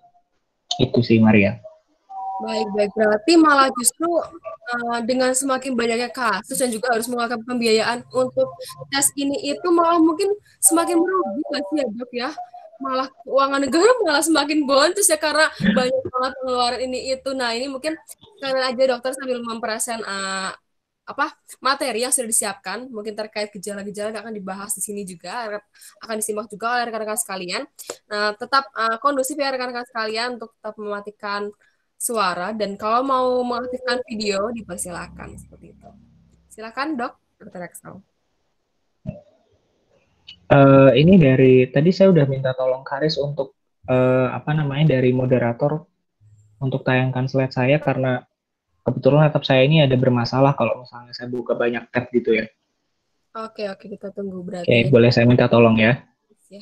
Itu sih Maria. Baik. Berarti malah justru dengan semakin banyaknya kasus dan juga harus mengeluarkan pembiayaan untuk tes ini itu malah mungkin semakin merugi nggak sih ya dok ya? Malah keuangan negara malah semakin boncos ya karena banyak banget pengeluaran ini itu. Nah ini mungkin kalian aja dokter sambil memperhatikan materi yang sudah disiapkan mungkin terkait gejala-gejala yang akan dibahas di sini juga akan disimak juga oleh rekan-rekan sekalian. Nah tetap kondusif ya rekan-rekan sekalian untuk tetap mematikan suara dan kalau mau mengaktifkan video dipersilakan seperti itu. Silakan dok, Dr. Axel. Ini dari tadi saya udah minta tolong Karis untuk dari moderator untuk tayangkan slide saya karena kebetulan laptop saya ini ada bermasalah kalau misalnya saya buka banyak tab gitu ya. Oke, kita tunggu berarti. Oke, boleh saya minta tolong ya. Ya.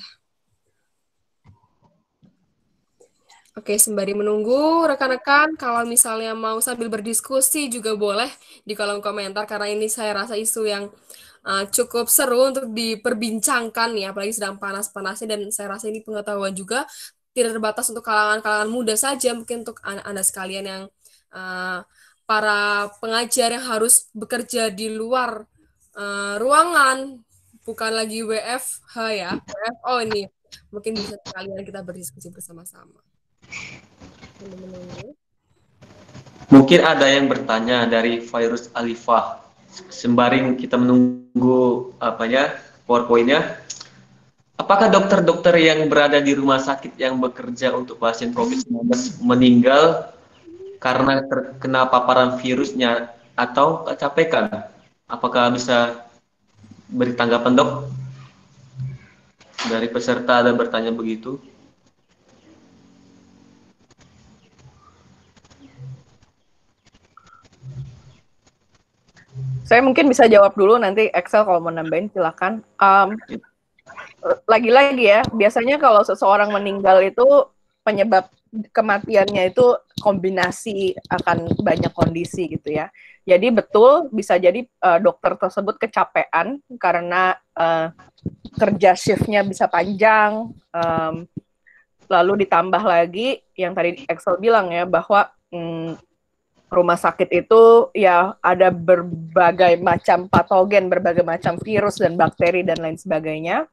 Oke, sembari menunggu rekan-rekan, kalau misalnya mau sambil berdiskusi juga boleh di kolom komentar karena ini saya rasa isu yang cukup seru untuk diperbincangkan ya, apalagi sedang panas-panasnya dan saya rasa ini pengetahuan juga tidak terbatas untuk kalangan-kalangan muda saja, mungkin untuk Anda sekalian yang para pengajar yang harus bekerja di luar ruangan, bukan lagi WFH ya, WFO ini. Mungkin bisa sekalian kita berdiskusi bersama-sama. Mungkin ada yang bertanya dari Virus Alifah. Sembari kita menunggu PowerPoint-nya. Apakah dokter-dokter yang berada di rumah sakit yang bekerja untuk pasien COVID-19 meninggal karena terkena paparan virusnya atau kecapekan? Apakah bisa beri tanggapan dok? Dari peserta ada bertanya begitu. Saya mungkin bisa jawab dulu, nanti Excel kalau mau nambahin silakan. Lagi-lagi ya, biasanya kalau seseorang meninggal itu penyebab kematiannya itu kombinasi akan banyak kondisi gitu ya. Jadi betul bisa jadi dokter tersebut kecapean karena kerja shift-nya bisa panjang, lalu ditambah lagi yang tadi Excel bilang ya bahwa rumah sakit itu ya ada berbagai macam patogen, berbagai macam virus dan bakteri dan lain sebagainya.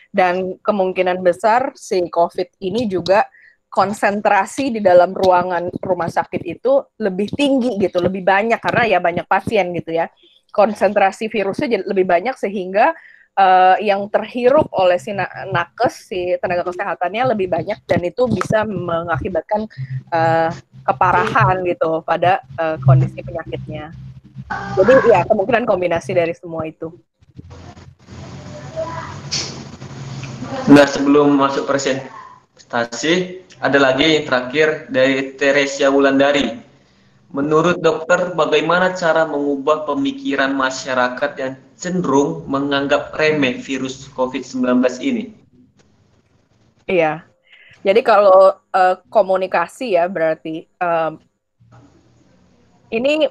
Dan kemungkinan besar si COVID ini juga konsentrasi di dalam ruangan rumah sakit itu lebih tinggi gitu, lebih banyak karena ya banyak pasien gitu ya. Konsentrasi virusnya jadi lebih banyak sehingga yang terhirup oleh si nakes, si tenaga kesehatannya lebih banyak dan itu bisa mengakibatkan keparahan gitu pada kondisi penyakitnya. Jadi ya kemungkinan kombinasi dari semua itu. Nah, sebelum masuk presentasi, ada lagi yang terakhir dari Teresia Wulandari. Menurut dokter, bagaimana cara mengubah pemikiran masyarakat yang cenderung menganggap remeh virus COVID-19 ini? Iya, jadi kalau komunikasi ya berarti ini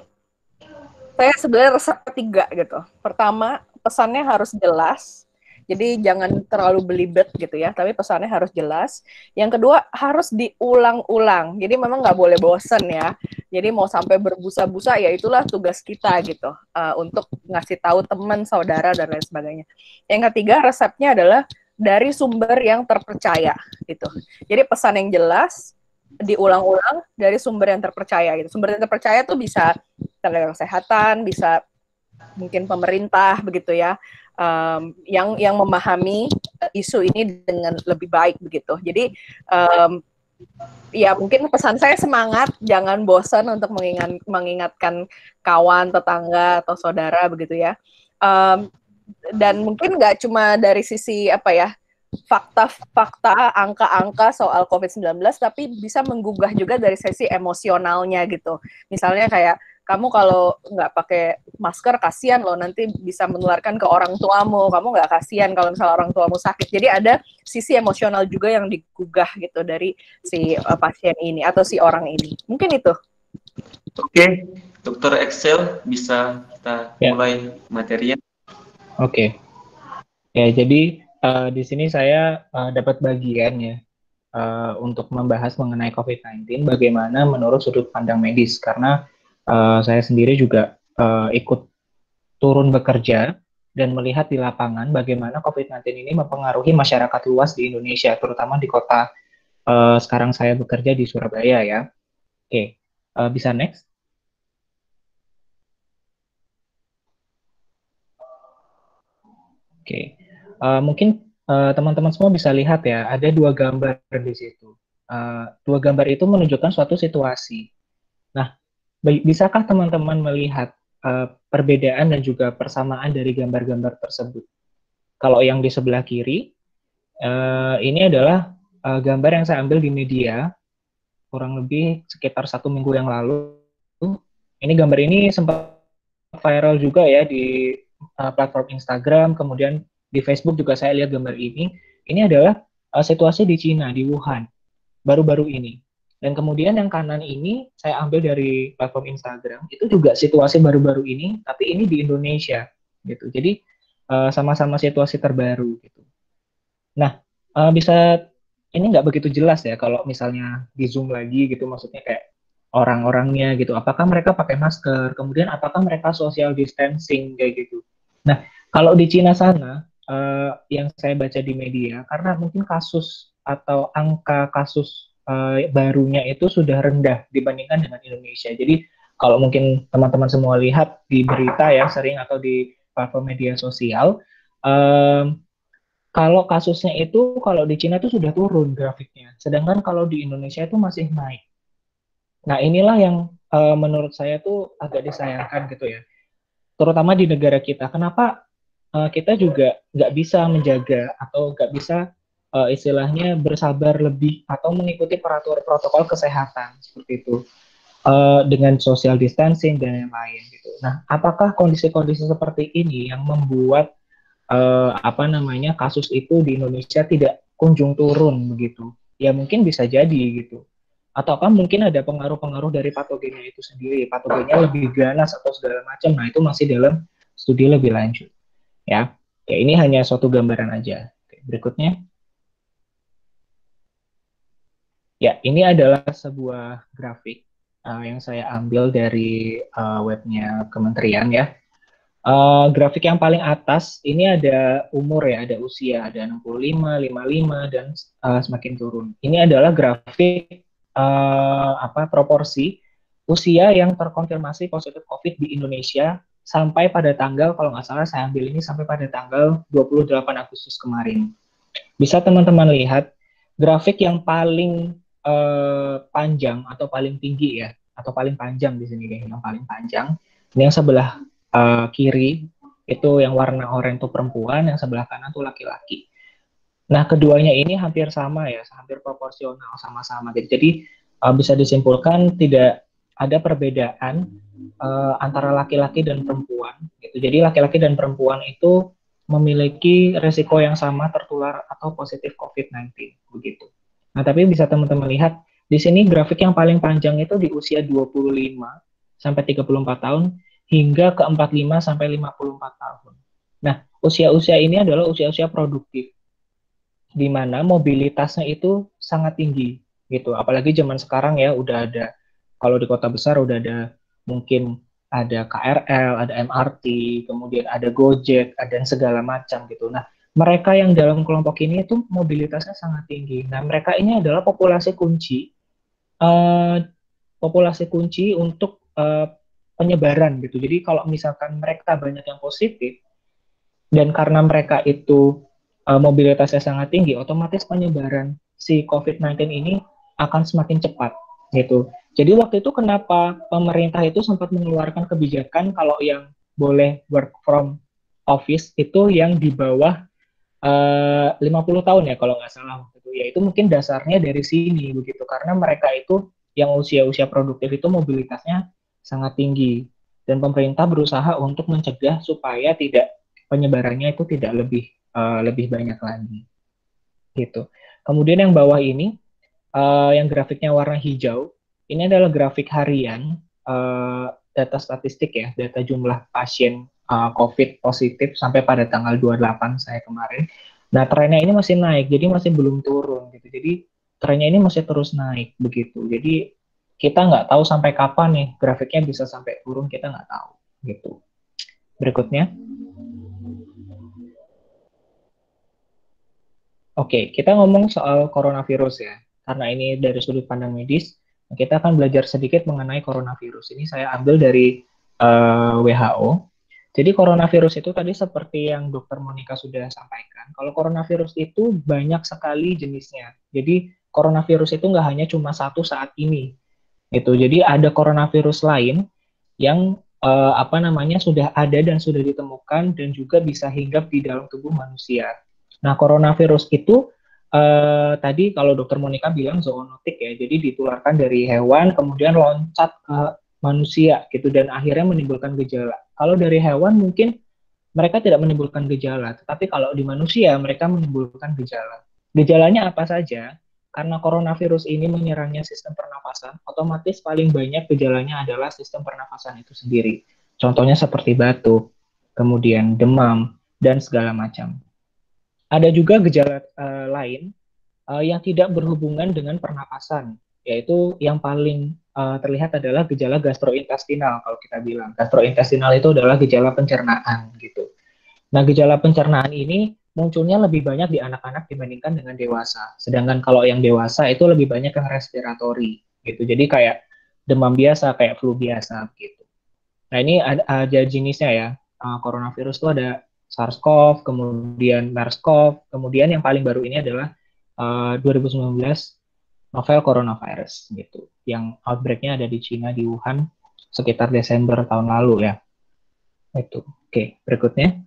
saya sebenarnya resep ketiga gitu. Pertama, pesannya harus jelas. Jadi jangan terlalu belibet gitu ya, tapi pesannya harus jelas. Yang kedua, harus diulang-ulang. Jadi memang nggak boleh bosen ya. Jadi mau sampai berbusa-busa, ya itulah tugas kita gitu. Untuk ngasih tahu teman, saudara, dan lain sebagainya. Yang ketiga, resepnya adalah dari sumber yang terpercaya gitu. Jadi pesan yang jelas, diulang-ulang dari sumber yang terpercaya gitu. Sumber yang terpercaya tuh bisa tenaga kesehatan, bisa mungkin pemerintah begitu ya, yang memahami isu ini dengan lebih baik begitu. Jadi ya mungkin pesan saya semangat, jangan bosan untuk mengingatkan kawan, tetangga atau saudara begitu ya. Dan mungkin nggak cuma dari sisi apa ya, fakta-fakta, angka-angka soal COVID-19, tapi bisa menggugah juga dari sisi emosionalnya gitu. Misalnya kayak, kamu kalau nggak pakai masker, kasihan loh, nanti bisa menularkan ke orang tuamu, kamu nggak kasihan kalau misalnya orang tuamu sakit. Jadi ada sisi emosional juga yang digugah gitu dari si pasien ini, atau si orang ini. Mungkin itu. Oke, Dr. Excel, bisa kita mulai materinya? Oke. Ya, jadi di sini saya dapat bagian ya untuk membahas mengenai COVID-19, bagaimana menurut sudut pandang medis, karena saya sendiri juga ikut turun bekerja dan melihat di lapangan bagaimana COVID-19 ini mempengaruhi masyarakat luas di Indonesia, terutama di kota sekarang saya bekerja di Surabaya ya. Oke, bisa next? Oke, mungkin teman-teman semua bisa lihat ya, ada dua gambar di situ. Dua gambar itu menunjukkan suatu situasi. Nah, bisakah teman-teman melihat perbedaan dan juga persamaan dari gambar-gambar tersebut? Kalau yang di sebelah kiri, ini adalah gambar yang saya ambil di media, kurang lebih sekitar 1 minggu yang lalu. Ini gambar ini sempat viral juga ya di platform Instagram, kemudian di Facebook juga saya lihat gambar ini. Ini adalah situasi di Cina, di Wuhan, baru-baru ini. Dan kemudian yang kanan ini saya ambil dari platform Instagram, itu juga situasi baru-baru ini, tapi ini di Indonesia, gitu. Jadi sama-sama situasi terbaru, gitu. Nah, bisa ini nggak begitu jelas ya kalau misalnya di Zoom lagi, gitu, maksudnya kayak orang-orangnya gitu, apakah mereka pakai masker, kemudian apakah mereka social distancing kayak gitu. Nah, kalau di Cina sana, yang saya baca di media, karena mungkin kasus atau angka kasus barunya itu sudah rendah dibandingkan dengan Indonesia. Jadi kalau mungkin teman-teman semua lihat di berita ya sering atau di platform media sosial, kalau kasusnya itu kalau di Cina itu sudah turun grafiknya, sedangkan kalau di Indonesia itu masih naik. Nah, inilah yang menurut saya tuh agak disayangkan gitu ya, terutama di negara kita. Kenapa kita juga nggak bisa menjaga atau nggak bisa istilahnya bersabar lebih atau mengikuti peraturan protokol kesehatan seperti itu dengan social distancing dan yang lain gitu. Nah, apakah kondisi-kondisi seperti ini yang membuat kasus itu di Indonesia tidak kunjung turun begitu? Ya mungkin bisa jadi gitu. Ataukah mungkin ada pengaruh-pengaruh dari patogennya itu sendiri, patogennya lebih ganas atau segala macam. Nah, itu masih dalam studi lebih lanjut. Ya, ini hanya suatu gambaran aja. Oke, berikutnya. Ya, ini adalah sebuah grafik yang saya ambil dari webnya kementerian ya. Grafik yang paling atas ini ada umur ya, ada usia, ada 65, 55 dan semakin turun. Ini adalah grafik proporsi usia yang terkonfirmasi positif COVID di Indonesia sampai pada tanggal, kalau nggak salah saya ambil ini sampai pada tanggal 28 Agustus kemarin. Bisa teman-teman lihat grafik yang paling panjang atau paling tinggi ya, atau paling panjang di sini yang paling panjang. Ini yang sebelah kiri itu yang warna oranye itu perempuan, yang sebelah kanan itu laki-laki. Nah, keduanya ini hampir sama ya, hampir proporsional sama-sama. Jadi bisa disimpulkan tidak ada perbedaan antara laki-laki dan perempuan. Gitu. Jadi laki-laki dan perempuan itu memiliki resiko yang sama tertular atau positif COVID-19 begitu. Nah, tapi bisa teman-teman lihat di sini grafik yang paling panjang itu di usia 25 sampai 34 tahun hingga ke 45 sampai 54 tahun. Nah, usia-usia ini adalah usia-usia produktif di mana mobilitasnya itu sangat tinggi gitu. Apalagi zaman sekarang ya udah ada, kalau di kota besar udah ada mungkin ada KRL, ada MRT, kemudian ada Gojek, ada segala macam gitu. Nah, mereka yang dalam kelompok ini itu mobilitasnya sangat tinggi. Nah, mereka ini adalah uh, populasi kunci untuk penyebaran gitu. Jadi kalau misalkan mereka banyak yang positif dan karena mereka itu mobilitasnya sangat tinggi, otomatis penyebaran si COVID-19 ini akan semakin cepat gitu. Jadi waktu itu kenapa pemerintah itu sempat mengeluarkan kebijakan kalau yang boleh work from office itu yang di bawah 50 tahun ya kalau nggak salah waktu itu. Ya itu mungkin dasarnya dari sini begitu karena mereka itu yang usia-usia produktif itu mobilitasnya sangat tinggi dan pemerintah berusaha untuk mencegah supaya tidak penyebarannya itu tidak lebih banyak lagi gitu. Kemudian yang bawah ini yang grafiknya warna hijau ini adalah grafik harian data statistik ya, data jumlah pasien COVID positif sampai pada tanggal 28 saya kemarin. Nah, trennya ini masih naik, jadi masih belum turun gitu. Jadi trennya ini masih terus naik begitu. Jadi kita nggak tahu sampai kapan nih grafiknya bisa sampai turun, kita nggak tahu gitu. Berikutnya. Oke, kita ngomong soal coronavirus ya. Karena ini dari sudut pandang medis, kita akan belajar sedikit mengenai coronavirus. Ini saya ambil dari WHO. Jadi coronavirus itu tadi seperti yang Dokter Monica sudah sampaikan. Kalau coronavirus itu banyak sekali jenisnya. Jadi coronavirus itu nggak hanya cuma satu saat ini. Gitu. Jadi ada coronavirus lain yang sudah ada dan sudah ditemukan dan juga bisa hinggap di dalam tubuh manusia. Nah, coronavirus itu tadi kalau Dokter Monica bilang zoonotik ya, jadi ditularkan dari hewan kemudian loncat ke manusia gitu dan akhirnya menimbulkan gejala. Kalau dari hewan mungkin mereka tidak menimbulkan gejala, tetapi kalau di manusia mereka menimbulkan gejala. Gejalanya apa saja? Karena coronavirus ini menyerangnya sistem pernapasan, otomatis paling banyak gejalanya adalah sistem pernapasan itu sendiri. Contohnya seperti batuk, kemudian demam, dan segala macam. Ada juga gejala lain yang tidak berhubungan dengan pernapasan, yaitu yang paling terlihat adalah gejala gastrointestinal kalau kita bilang. Gastrointestinal itu adalah gejala pencernaan gitu. Nah, gejala pencernaan ini munculnya lebih banyak di anak-anak dibandingkan dengan dewasa. Sedangkan kalau yang dewasa itu lebih banyak yang respiratori gitu. Jadi kayak demam biasa, kayak flu biasa gitu. Nah, ini ada jenisnya ya. Coronavirus itu ada SARS-CoV, kemudian MERS-CoV, kemudian yang paling baru ini adalah 2019 novel coronavirus gitu. Yang outbreak-nya ada di Cina, di Wuhan, sekitar Desember tahun lalu ya. Itu. Oke, berikutnya.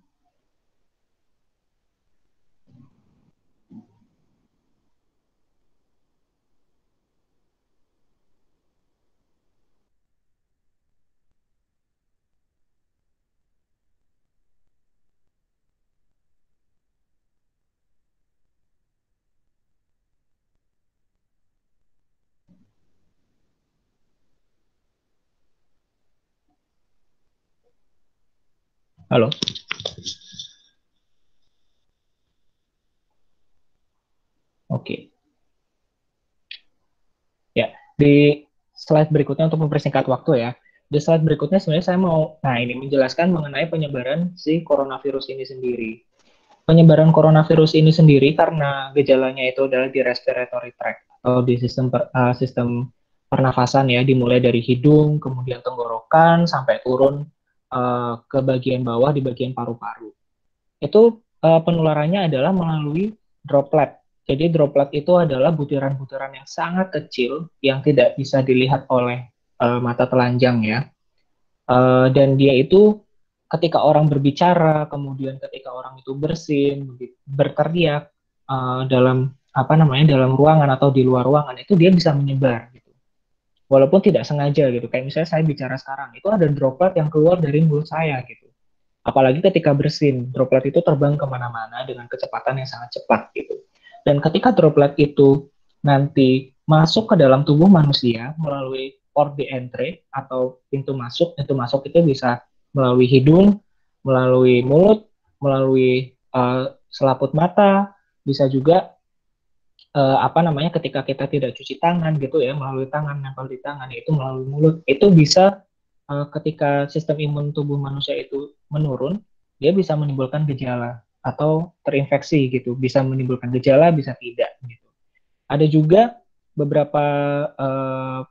Halo. Oke. Ya, di slide berikutnya untuk mempersingkat waktu ya. Di slide berikutnya sebenarnya saya mau, nah ini menjelaskan mengenai penyebaran si coronavirus ini sendiri. Penyebaran coronavirus ini sendiri karena gejalanya itu adalah di respiratory tract atau di sistem pernafasan ya, dimulai dari hidung, kemudian tenggorokan sampai turun ke bagian bawah di bagian paru-paru. Itu penularannya adalah melalui droplet. Jadi droplet itu adalah butiran-butiran yang sangat kecil yang tidak bisa dilihat oleh mata telanjang ya. Dan dia itu ketika orang berbicara, kemudian ketika orang itu bersin, berteriak dalam dalam ruangan atau di luar ruangan itu dia bisa menyebar gitu. Walaupun tidak sengaja gitu. Kayak misalnya saya bicara sekarang, itu ada droplet yang keluar dari mulut saya gitu. Apalagi ketika bersin, droplet itu terbang kemana-mana dengan kecepatan yang sangat cepat gitu. Dan ketika droplet itu nanti masuk ke dalam tubuh manusia melalui port d'entrée atau pintu masuk itu bisa melalui hidung, melalui mulut, melalui selaput mata, bisa juga ketika kita tidak cuci tangan gitu ya, melalui tangan, nempel di tangan, itu melalui mulut, itu bisa ketika sistem imun tubuh manusia itu menurun, dia bisa menimbulkan gejala atau terinfeksi gitu, bisa menimbulkan gejala, bisa tidak gitu. Ada juga beberapa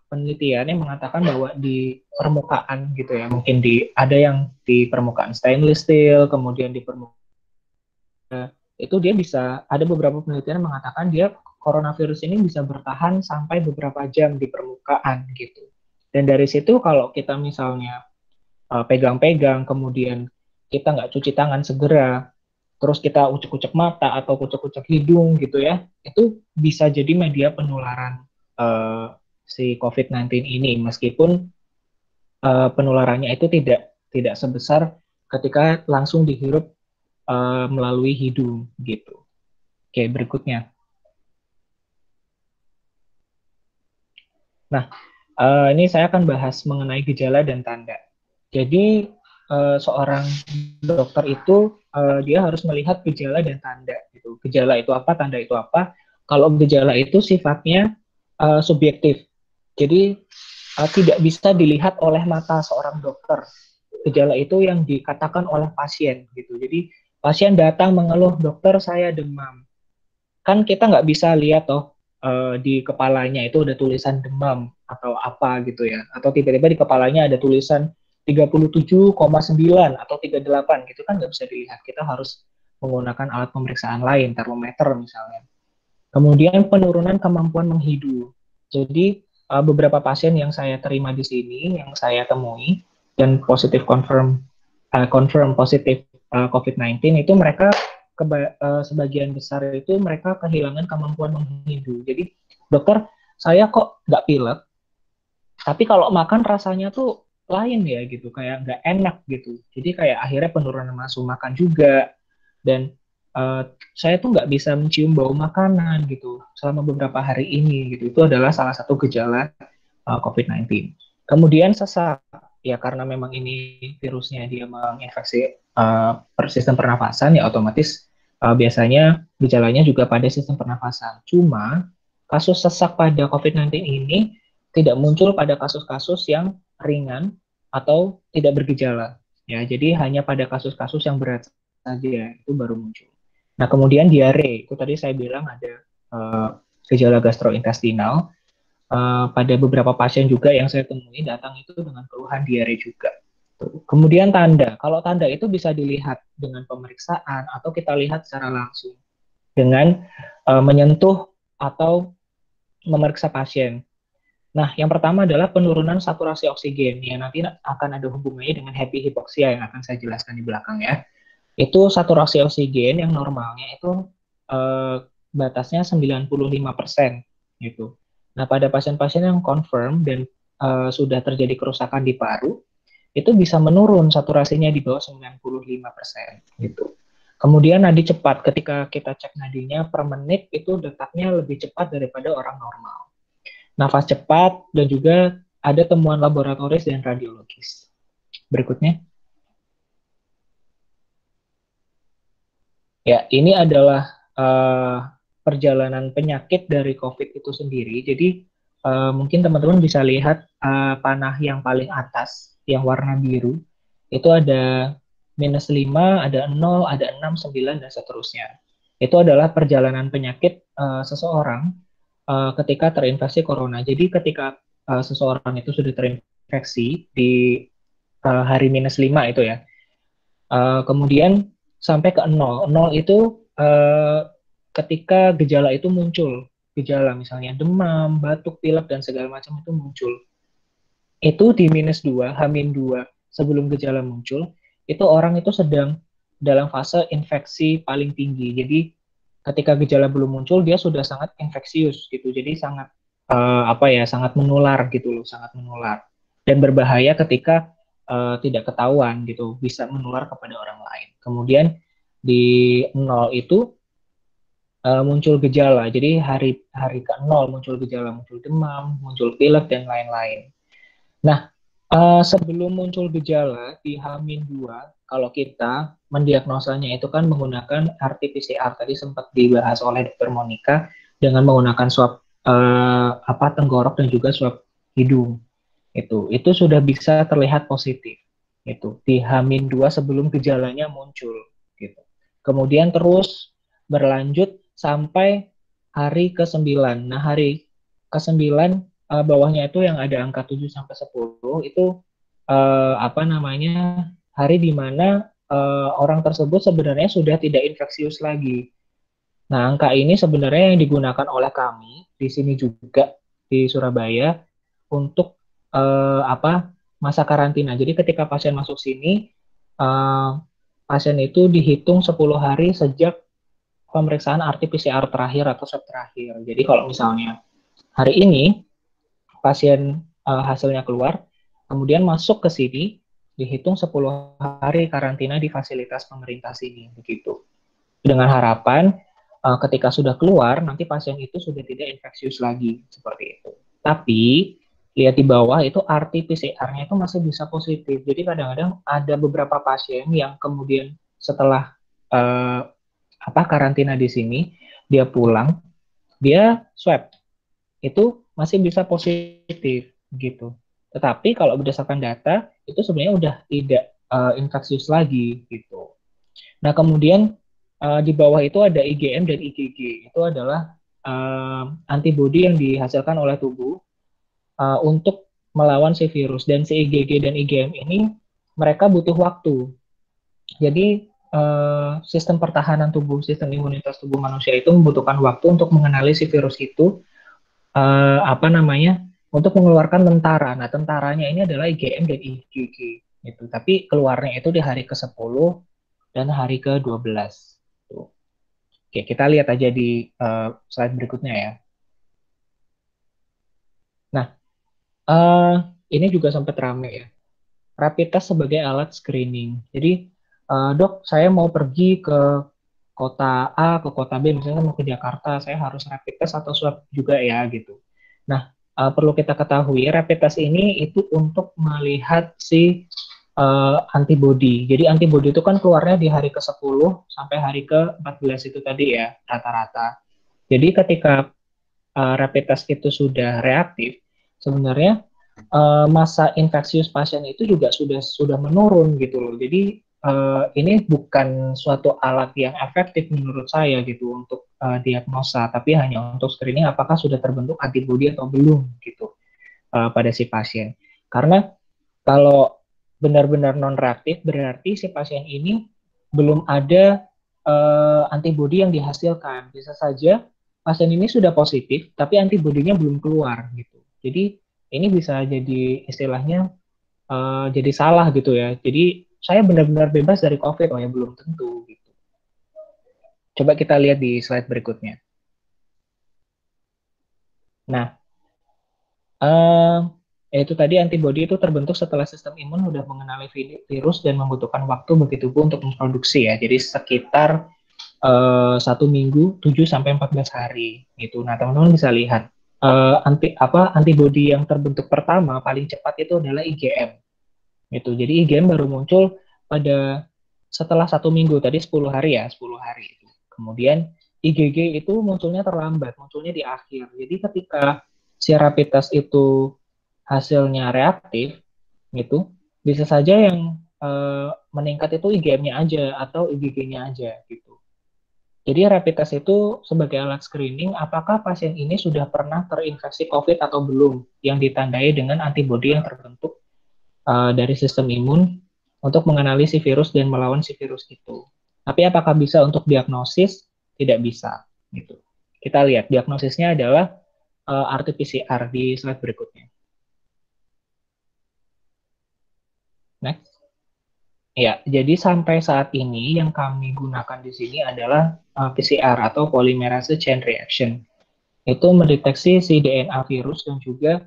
penelitian yang mengatakan bahwa di permukaan gitu ya, mungkin ada yang di permukaan stainless steel, kemudian di permukaan itu dia bisa, ada beberapa penelitian yang mengatakan dia coronavirus ini bisa bertahan sampai beberapa jam di permukaan gitu. Dan dari situ kalau kita misalnya pegang-pegang, kemudian kita nggak cuci tangan segera, terus kita ucek-ucek mata atau ucek-ucek hidung gitu ya, itu bisa jadi media penularan si COVID-19 ini, meskipun penularannya itu tidak sebesar ketika langsung dihirup melalui hidung gitu. Oke, berikutnya. Nah, ini saya akan bahas mengenai gejala dan tanda. Jadi seorang dokter itu dia harus melihat gejala dan tanda. Gitu. Gejala itu apa, tanda itu apa. Kalau gejala itu sifatnya subjektif, jadi tidak bisa dilihat oleh mata seorang dokter. Gejala itu yang dikatakan oleh pasien gitu. Jadi pasien datang mengeluh, dokter saya demam. Kan kita nggak bisa lihat toh di kepalanya itu ada tulisan demam atau apa gitu ya. Atau tiba-tiba di kepalanya ada tulisan 37,9 atau 38 gitu kan nggak bisa dilihat. Kita harus menggunakan alat pemeriksaan lain, termometer misalnya. Kemudian penurunan kemampuan menghidu. Jadi beberapa pasien yang saya terima di sini, yang saya temui dan positif confirm positif COVID-19 itu mereka sebagian besar itu mereka kehilangan kemampuan menghidu. Jadi dokter, saya kok nggak pilek, tapi kalau makan rasanya tuh lain ya gitu, kayak nggak enak gitu. Jadi kayak akhirnya penurunan nafsu makan juga, dan saya tuh nggak bisa mencium bau makanan gitu selama beberapa hari ini gitu. Itu adalah salah satu gejala COVID-19. Kemudian sesak, ya karena memang ini virusnya dia menginfeksi sistem pernafasan, ya otomatis biasanya gejalanya juga pada sistem pernafasan. Cuma kasus sesak pada COVID-19 ini tidak muncul pada kasus-kasus yang ringan atau tidak bergejala. Ya, jadi hanya pada kasus-kasus yang berat saja itu baru muncul. Nah, kemudian diare, itu tadi saya bilang ada gejala gastrointestinal. Pada beberapa pasien juga yang saya temui datang itu dengan keluhan diare juga. Kemudian tanda, kalau tanda itu bisa dilihat dengan pemeriksaan atau kita lihat secara langsung dengan menyentuh atau memeriksa pasien. Nah, yang pertama adalah penurunan saturasi oksigen yang nanti akan ada hubungannya dengan happy hypoxia yang akan saya jelaskan di belakang ya. Itu saturasi oksigen yang normalnya itu batasnya 95% gitu. Nah, pada pasien-pasien yang confirm dan sudah terjadi kerusakan di paru, itu bisa menurun saturasinya di bawah 95% gitu. Kemudian nadi cepat, ketika kita cek nadinya per menit itu detaknya lebih cepat daripada orang normal. Nafas cepat dan juga ada temuan laboratoris dan radiologis. Berikutnya. Ya, ini adalah perjalanan penyakit dari COVID itu sendiri. Jadi mungkin teman-teman bisa lihat panah yang paling atas, yang warna biru, itu ada -5, ada 0, ada 6, 9, dan seterusnya. Itu adalah perjalanan penyakit seseorang ketika terinfeksi corona. Jadi ketika seseorang itu sudah terinfeksi di hari -5 itu ya, kemudian sampai ke 0. 0 itu ketika gejala itu muncul. Gejala misalnya demam, batuk, pilek, dan segala macam itu muncul. Itu di -2, H-2, sebelum gejala muncul, itu orang itu sedang dalam fase infeksi paling tinggi. Jadi ketika gejala belum muncul, dia sudah sangat infeksius gitu. Jadi sangat sangat menular gitu loh, sangat menular. Dan berbahaya ketika tidak ketahuan gitu, bisa menular kepada orang lain. Kemudian di 0 itu muncul gejala. Jadi hari ke-0 muncul gejala, muncul demam, muncul pilek, dan lain-lain. Nah, sebelum muncul gejala di H-2, kalau kita mendiagnosanya itu kan menggunakan RT-PCR, tadi sempat dibahas oleh Dr. Monica, dengan menggunakan swab tenggorok dan juga swab hidung. Itu sudah bisa terlihat positif. Itu di H-2 sebelum gejalanya muncul. Gitu. Kemudian terus berlanjut sampai hari ke-9. Nah, hari ke-9 bawahnya itu yang ada angka 7 sampai 10 itu hari di mana orang tersebut sebenarnya sudah tidak infeksius lagi. Nah, angka ini sebenarnya yang digunakan oleh kami di sini juga di Surabaya untuk masa karantina. Jadi ketika pasien masuk sini, pasien itu dihitung 10 hari sejak pemeriksaan RT-PCR terakhir atau swab terakhir. Jadi kalau misalnya hari ini pasien hasilnya keluar, kemudian masuk ke sini, dihitung 10 hari karantina di fasilitas pemerintah sini, begitu. Dengan harapan ketika sudah keluar, nanti pasien itu sudah tidak infeksius lagi, seperti itu. Tapi, lihat di bawah itu RT-PCR-nya itu masih bisa positif. Jadi kadang-kadang ada beberapa pasien yang kemudian setelah karantina di sini, dia pulang, dia swab, itu masih bisa positif gitu. Tetapi kalau berdasarkan data itu sebenarnya udah tidak infeksius lagi gitu. Nah, kemudian di bawah itu ada IgM dan IgG. Itu adalah antibodi yang dihasilkan oleh tubuh untuk melawan si virus, dan si IgG dan IgM ini mereka butuh waktu. Jadi sistem pertahanan tubuh, sistem imunitas tubuh manusia itu membutuhkan waktu untuk mengenali si virus itu untuk mengeluarkan tentara. Nah, tentaranya ini adalah IgM dan IgG gitu. Tapi keluarnya itu di hari ke-10 dan hari ke-12. Tuh. Oke, kita lihat aja di slide berikutnya ya. Nah, ini juga sempat rame ya. Rapid test sebagai alat screening. Jadi, dok, saya mau pergi ke kota A, ke kota B, misalnya mau ke Jakarta, saya harus rapid test atau swab juga ya, gitu. Nah, perlu kita ketahui, rapid test ini itu untuk melihat si antibody. Jadi antibody itu kan keluarnya di hari ke-10 sampai hari ke-14 itu tadi ya, rata-rata. Jadi ketika rapid test itu sudah reaktif, sebenarnya masa infeksius pasien itu juga sudah menurun gitu loh. Jadi ini bukan suatu alat yang efektif menurut saya gitu untuk diagnosa, tapi hanya untuk screening apakah sudah terbentuk antibodi atau belum gitu pada si pasien. Karena kalau benar-benar non-reaktif berarti si pasien ini belum ada antibodi yang dihasilkan. Bisa saja pasien ini sudah positif tapi antibodinya belum keluar gitu. Jadi ini bisa jadi istilahnya jadi salah gitu ya. Jadi saya benar-benar bebas dari COVID, oh ya belum tentu gitu. Coba kita lihat di slide berikutnya. Nah, itu tadi antibodi itu terbentuk setelah sistem imun sudah mengenali virus dan membutuhkan waktu bagi tubuh untuk memproduksi ya. Jadi sekitar 1 minggu 7-14 hari gitu. Nah, teman-teman bisa lihat antibodi yang terbentuk pertama paling cepat itu adalah IgM. Gitu. Jadi IgM baru muncul pada setelah 1 minggu, tadi 10 hari ya, 10 hari itu. Kemudian IgG itu munculnya terlambat, munculnya di akhir. Jadi ketika si rapid test itu hasilnya reaktif, gitu, bisa saja yang meningkat itu IgM-nya aja atau IgG-nya aja, gitu. Jadi rapid test itu sebagai alat screening apakah pasien ini sudah pernah terinfeksi COVID atau belum, yang ditandai dengan antibodi yang terbentuk dari sistem imun untuk mengenali si virus dan melawan si virus itu. Tapi apakah bisa untuk diagnosis? Tidak bisa. Gitu. Kita lihat diagnosisnya adalah RT-PCR di slide berikutnya. Next. Ya, jadi sampai saat ini yang kami gunakan di sini adalah PCR atau polymerase chain reaction. Itu mendeteksi si DNA virus dan juga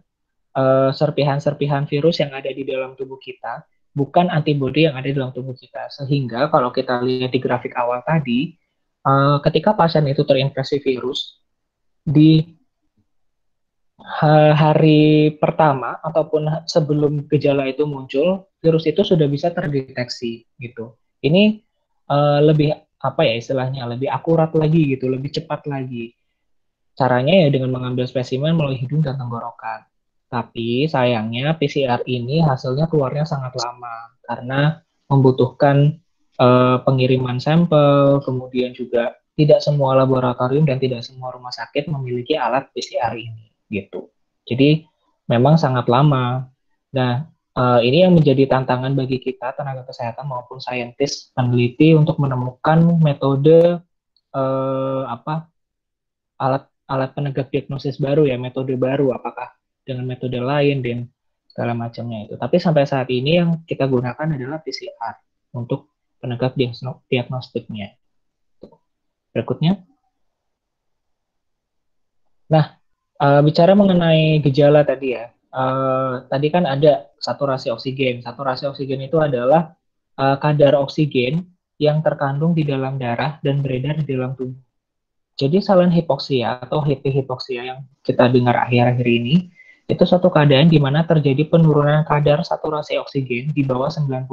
serpihan-serpihan virus yang ada di dalam tubuh kita, bukan antibodi yang ada di dalam tubuh kita. Sehingga kalau kita lihat di grafik awal tadi, ketika pasien itu terinfeksi virus, di hari pertama ataupun sebelum gejala itu muncul, virus itu sudah bisa terdeteksi gitu. Ini lebih apa ya istilahnya, lebih akurat lagi gitu, lebih cepat lagi. Caranya ya dengan mengambil spesimen melalui hidung dan tenggorokan. Tapi sayangnya PCR ini hasilnya keluarnya sangat lama karena membutuhkan pengiriman sampel, kemudian juga tidak semua laboratorium dan tidak semua rumah sakit memiliki alat PCR ini gitu. Jadi memang sangat lama. Nah, ini yang menjadi tantangan bagi kita tenaga kesehatan maupun saintis peneliti untuk menemukan metode alat alat penegak diagnosis baru ya, metode baru, apakah dengan metode lain dan segala macamnya itu. Tapi sampai saat ini yang kita gunakan adalah PCR untuk penegak diagnostiknya. Berikutnya. Nah, bicara mengenai gejala tadi ya, tadi kan ada saturasi oksigen. Saturasi oksigen itu adalah kadar oksigen yang terkandung di dalam darah dan beredar di dalam tubuh. Jadi salin hipoksia atau hiperhipoksia yang kita dengar akhir-akhir ini, itu suatu keadaan di mana terjadi penurunan kadar saturasi oksigen di bawah 95,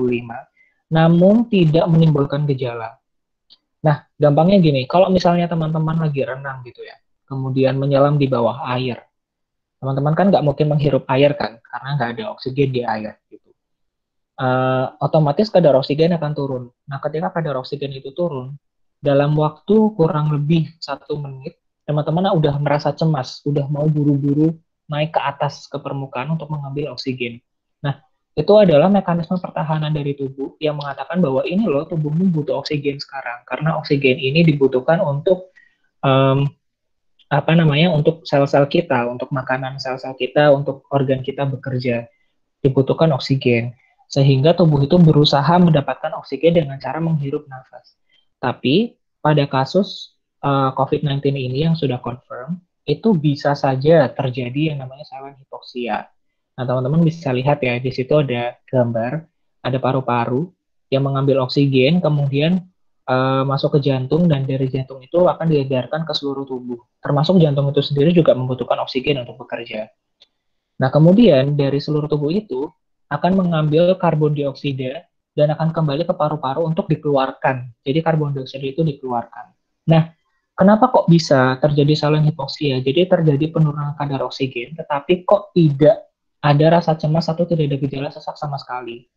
namun tidak menimbulkan gejala. Nah, gampangnya gini, kalau misalnya teman-teman lagi renang gitu ya, kemudian menyelam di bawah air, teman-teman kan nggak mungkin menghirup air kan, karena nggak ada oksigen di air gitu. Otomatis kadar oksigen akan turun. Nah, ketika kadar oksigen itu turun, dalam waktu kurang lebih 1 menit, teman-teman udah merasa cemas, udah mau buru-buru naik ke atas ke permukaan untuk mengambil oksigen. Nah, itu adalah mekanisme pertahanan dari tubuh yang mengatakan bahwa ini loh tubuhmu butuh oksigen sekarang, karena oksigen ini dibutuhkan untuk untuk sel-sel kita, untuk makanan sel-sel kita, untuk organ kita bekerja, dibutuhkan oksigen. Sehingga tubuh itu berusaha mendapatkan oksigen dengan cara menghirup nafas. Tapi pada kasus COVID-19 ini yang sudah confirm, itu bisa saja terjadi yang namanya silent hypoxia. Nah, teman-teman bisa lihat ya, di situ ada gambar, ada paru-paru yang mengambil oksigen, kemudian masuk ke jantung, dan dari jantung itu akan diedarkan ke seluruh tubuh. Termasuk jantung itu sendiri juga membutuhkan oksigen untuk bekerja. Nah, kemudian dari seluruh tubuh itu akan mengambil karbon dioksida dan akan kembali ke paru-paru untuk dikeluarkan. Jadi karbon dioksida itu dikeluarkan. Nah, kenapa kok bisa terjadi silent hypoxia? Jadi terjadi penurunan kadar oksigen, tetapi kok tidak ada rasa cemas atau tidak ada gejala sesak sama sekali.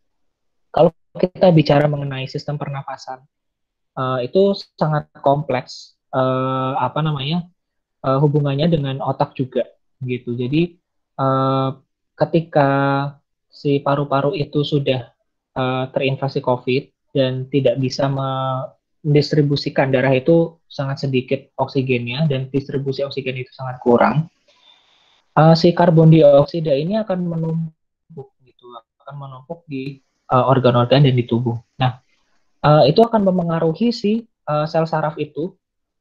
Kalau kita bicara mengenai sistem pernafasan, itu sangat kompleks. Hubungannya dengan otak juga, gitu. Jadi ketika si paru-paru itu sudah terinfeksi COVID dan tidak bisa mendistribusikan, darah itu sangat sedikit oksigennya dan distribusi oksigen itu sangat kurang, si karbon dioksida ini akan menumpuk gitu, akan menumpuk di organ-organ dan di tubuh. Nah, itu akan mempengaruhi si sel saraf itu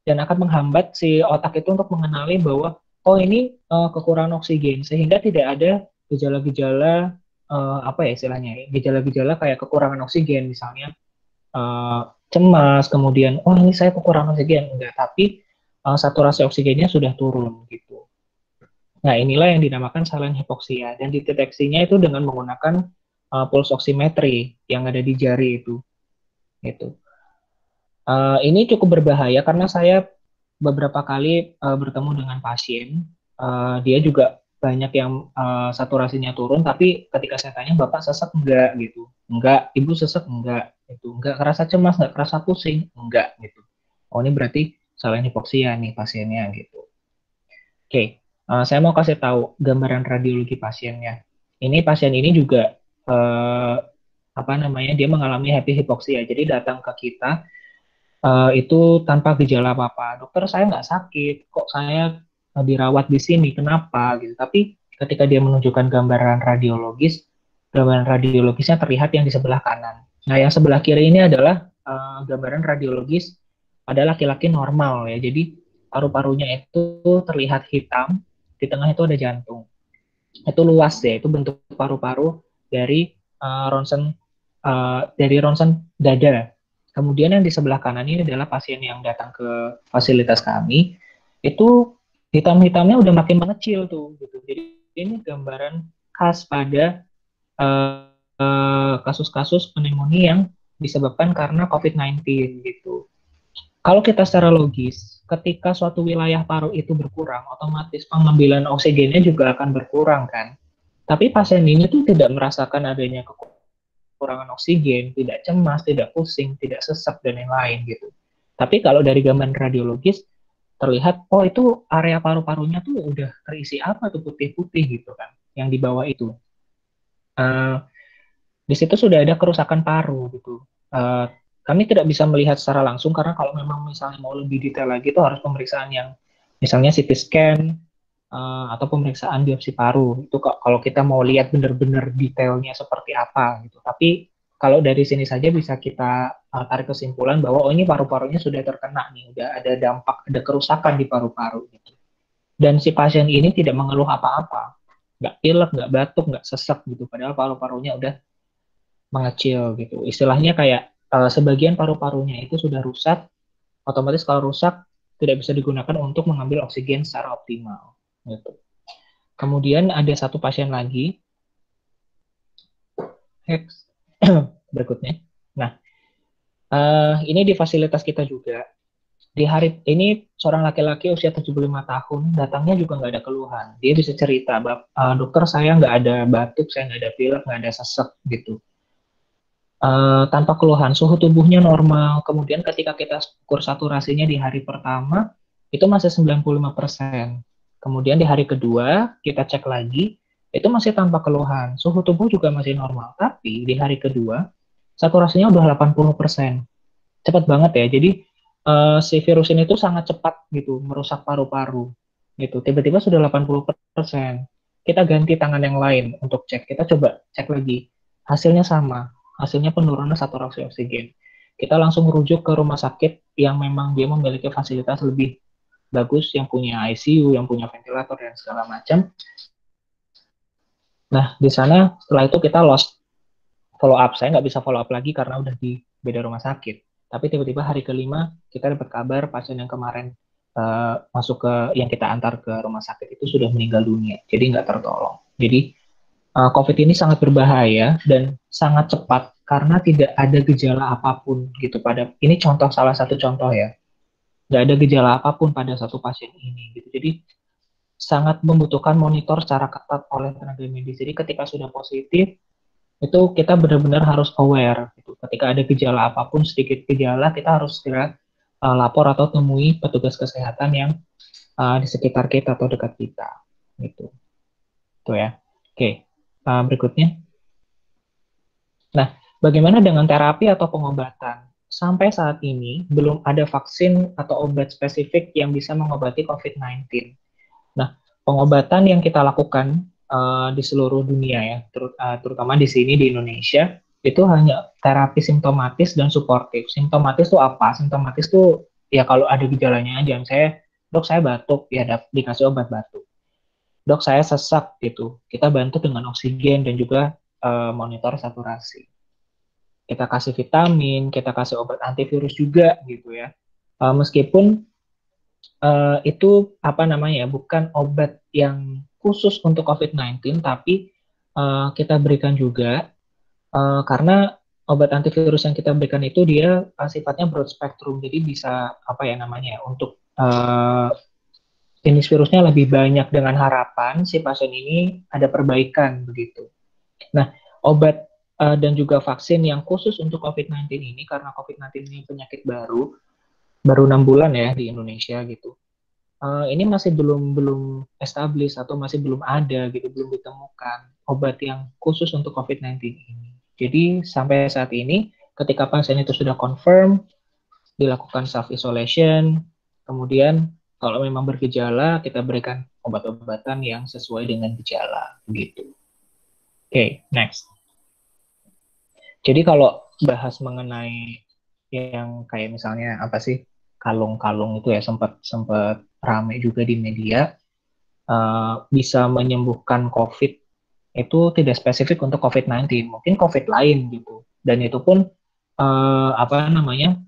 dan akan menghambat si otak itu untuk mengenali bahwa ini kekurangan oksigen, sehingga tidak ada gejala-gejala gejala-gejala kayak kekurangan oksigen, misalnya cemas, kemudian ini saya kekurangan oksigen, enggak, tapi saturasi oksigennya sudah turun gitu. Nah, inilah yang dinamakan silent hypoxia, dan deteksinya itu dengan menggunakan pulse oximetry yang ada di jari itu. Gitu. Ini cukup berbahaya karena saya beberapa kali bertemu dengan pasien, dia juga banyak yang saturasinya turun, tapi ketika saya tanya, Bapak sesek enggak gitu? Enggak. Ibu sesek enggak? Gitu. Enggak kerasa cemas, enggak kerasa pusing? Enggak gitu. Oh, ini berarti selain hipoksia nih pasiennya gitu. Oke, saya mau kasih tahu gambaran radiologi pasiennya. Ini pasien ini juga apa namanya, dia mengalami happy hipoksia. Jadi datang ke kita itu tanpa gejala apa-apa. Dokter, saya nggak sakit, kok saya dirawat di sini, kenapa gitu. Tapi ketika dia menunjukkan gambaran radiologisnya terlihat yang di sebelah kanan. Nah, yang sebelah kiri ini adalah gambaran radiologis pada laki-laki normal ya. Jadi paru-parunya itu terlihat hitam, di tengah itu ada jantung. Itu luas ya, itu bentuk paru-paru dari ronsen dada. Kemudian yang di sebelah kanan ini adalah pasien yang datang ke fasilitas kami, itu hitam-hitamnya udah makin mengecil tuh gitu. Jadi ini gambaran khas pada kasus-kasus pneumonia yang disebabkan karena COVID-19 gitu. Kalau kita secara logis, ketika suatu wilayah paru itu berkurang, otomatis pengambilan oksigennya juga akan berkurang kan. Tapi pasien ini tuh tidak merasakan adanya kekurangan oksigen, tidak cemas, tidak pusing, tidak sesak, dan lain-lain gitu. Tapi kalau dari gambaran radiologis, terlihat, oh itu area paru-parunya tuh udah terisi apa tuh putih-putih gitu kan, yang di bawah itu. Di situ sudah ada kerusakan paru gitu. Kami tidak bisa melihat secara langsung karena kalau memang misalnya mau lebih detail lagi itu harus pemeriksaan yang misalnya CT scan atau pemeriksaan biopsi paru. Itu kalau kita mau lihat benar-benar detailnya seperti apa gitu. Tapi kalau dari sini saja bisa kita tarik kesimpulan bahwa oh ini paru-parunya sudah terkena nih, udah ada dampak, ada kerusakan di paru-paru gitu. Dan si pasien ini tidak mengeluh apa-apa, nggak pilek, nggak batuk, nggak sesak gitu. Padahal paru-parunya udah mengecil gitu. Istilahnya kayak sebagian paru-parunya itu sudah rusak, otomatis kalau rusak tidak bisa digunakan untuk mengambil oksigen secara optimal gitu. Kemudian ada satu pasien lagi, berikutnya. Nah, ini di fasilitas kita juga. Di hari ini seorang laki-laki usia 75 tahun, datangnya juga nggak ada keluhan. Dia bisa cerita, dokter saya nggak ada batuk, saya nggak ada pilek, nggak ada sesek gitu. Tanpa keluhan, suhu tubuhnya normal. Kemudian ketika kita ukur saturasinya di hari pertama, itu masih 95%. Kemudian di hari kedua, kita cek lagi, itu masih tanpa keluhan. Suhu tubuh juga masih normal. Tapi di hari kedua, saturasinya udah 80%. Cepat banget ya. Jadi si virus ini tuh sangat cepat gitu, merusak paru-paru. Gitu. Tiba-tiba sudah 80%. Kita ganti tangan yang lain untuk cek. Kita coba cek lagi. Hasilnya sama. Hasilnya penurunan saturasi oksigen. Kita langsung merujuk ke rumah sakit yang memang dia memiliki fasilitas lebih bagus, yang punya ICU, yang punya ventilator, dan segala macam. Nah, di sana setelah itu kita lost follow up. Saya nggak bisa follow up lagi karena udah di beda rumah sakit. Tapi tiba-tiba hari kelima, kita dapat kabar pasien yang kemarin masuk ke, yang kita antar ke rumah sakit itu sudah meninggal dunia. Jadi nggak tertolong. Jadi COVID ini sangat berbahaya dan sangat cepat karena tidak ada gejala apapun gitu pada ini salah satu contoh ya, nggak ada gejala apapun pada satu pasien ini gitu. Jadi sangat membutuhkan monitor secara ketat oleh tenaga medis. Jadi ketika sudah positif itu kita benar-benar harus aware gitu. Ketika ada gejala apapun, sedikit gejala kita harus segera lapor atau temui petugas kesehatan yang di sekitar kita atau dekat kita gitu. Tuh ya. Oke. Berikutnya. Nah, bagaimana dengan terapi atau pengobatan? Sampai saat ini belum ada vaksin atau obat spesifik yang bisa mengobati COVID-19. Nah, pengobatan yang kita lakukan di seluruh dunia ya, terutama di sini di Indonesia, itu hanya terapi simptomatis dan suportif. Simptomatis itu apa? Simptomatis itu ya kalau ada gejalanya aja. Misalnya, dok saya batuk, ya dikasih obat batuk. Dok saya sesak gitu, kita bantu dengan oksigen dan juga monitor saturasi. Kita kasih vitamin, kita kasih obat antivirus juga gitu ya. Meskipun itu apa namanya, bukan obat yang khusus untuk COVID-19, tapi kita berikan juga karena obat antivirus yang kita berikan itu dia sifatnya broad spectrum, jadi bisa apa ya namanya untuk jenis virusnya lebih banyak dengan harapan si pasien ini ada perbaikan begitu. Nah, obat dan juga vaksin yang khusus untuk COVID-19 ini, karena COVID-19 ini penyakit baru 6 bulan ya di Indonesia gitu. Ini masih belum established atau masih belum ada gitu, belum ditemukan obat yang khusus untuk COVID-19 ini. Jadi sampai saat ini, ketika pasien itu sudah confirm, dilakukan self-isolation, kemudian kalau memang bergejala, kita berikan obat-obatan yang sesuai dengan gejala gitu. Oke, next. Jadi kalau bahas mengenai yang kayak misalnya apa sih kalung-kalung itu ya sempat ramai juga di media, bisa menyembuhkan COVID itu tidak spesifik untuk COVID-19, mungkin COVID lain gitu. Dan itu pun apa namanya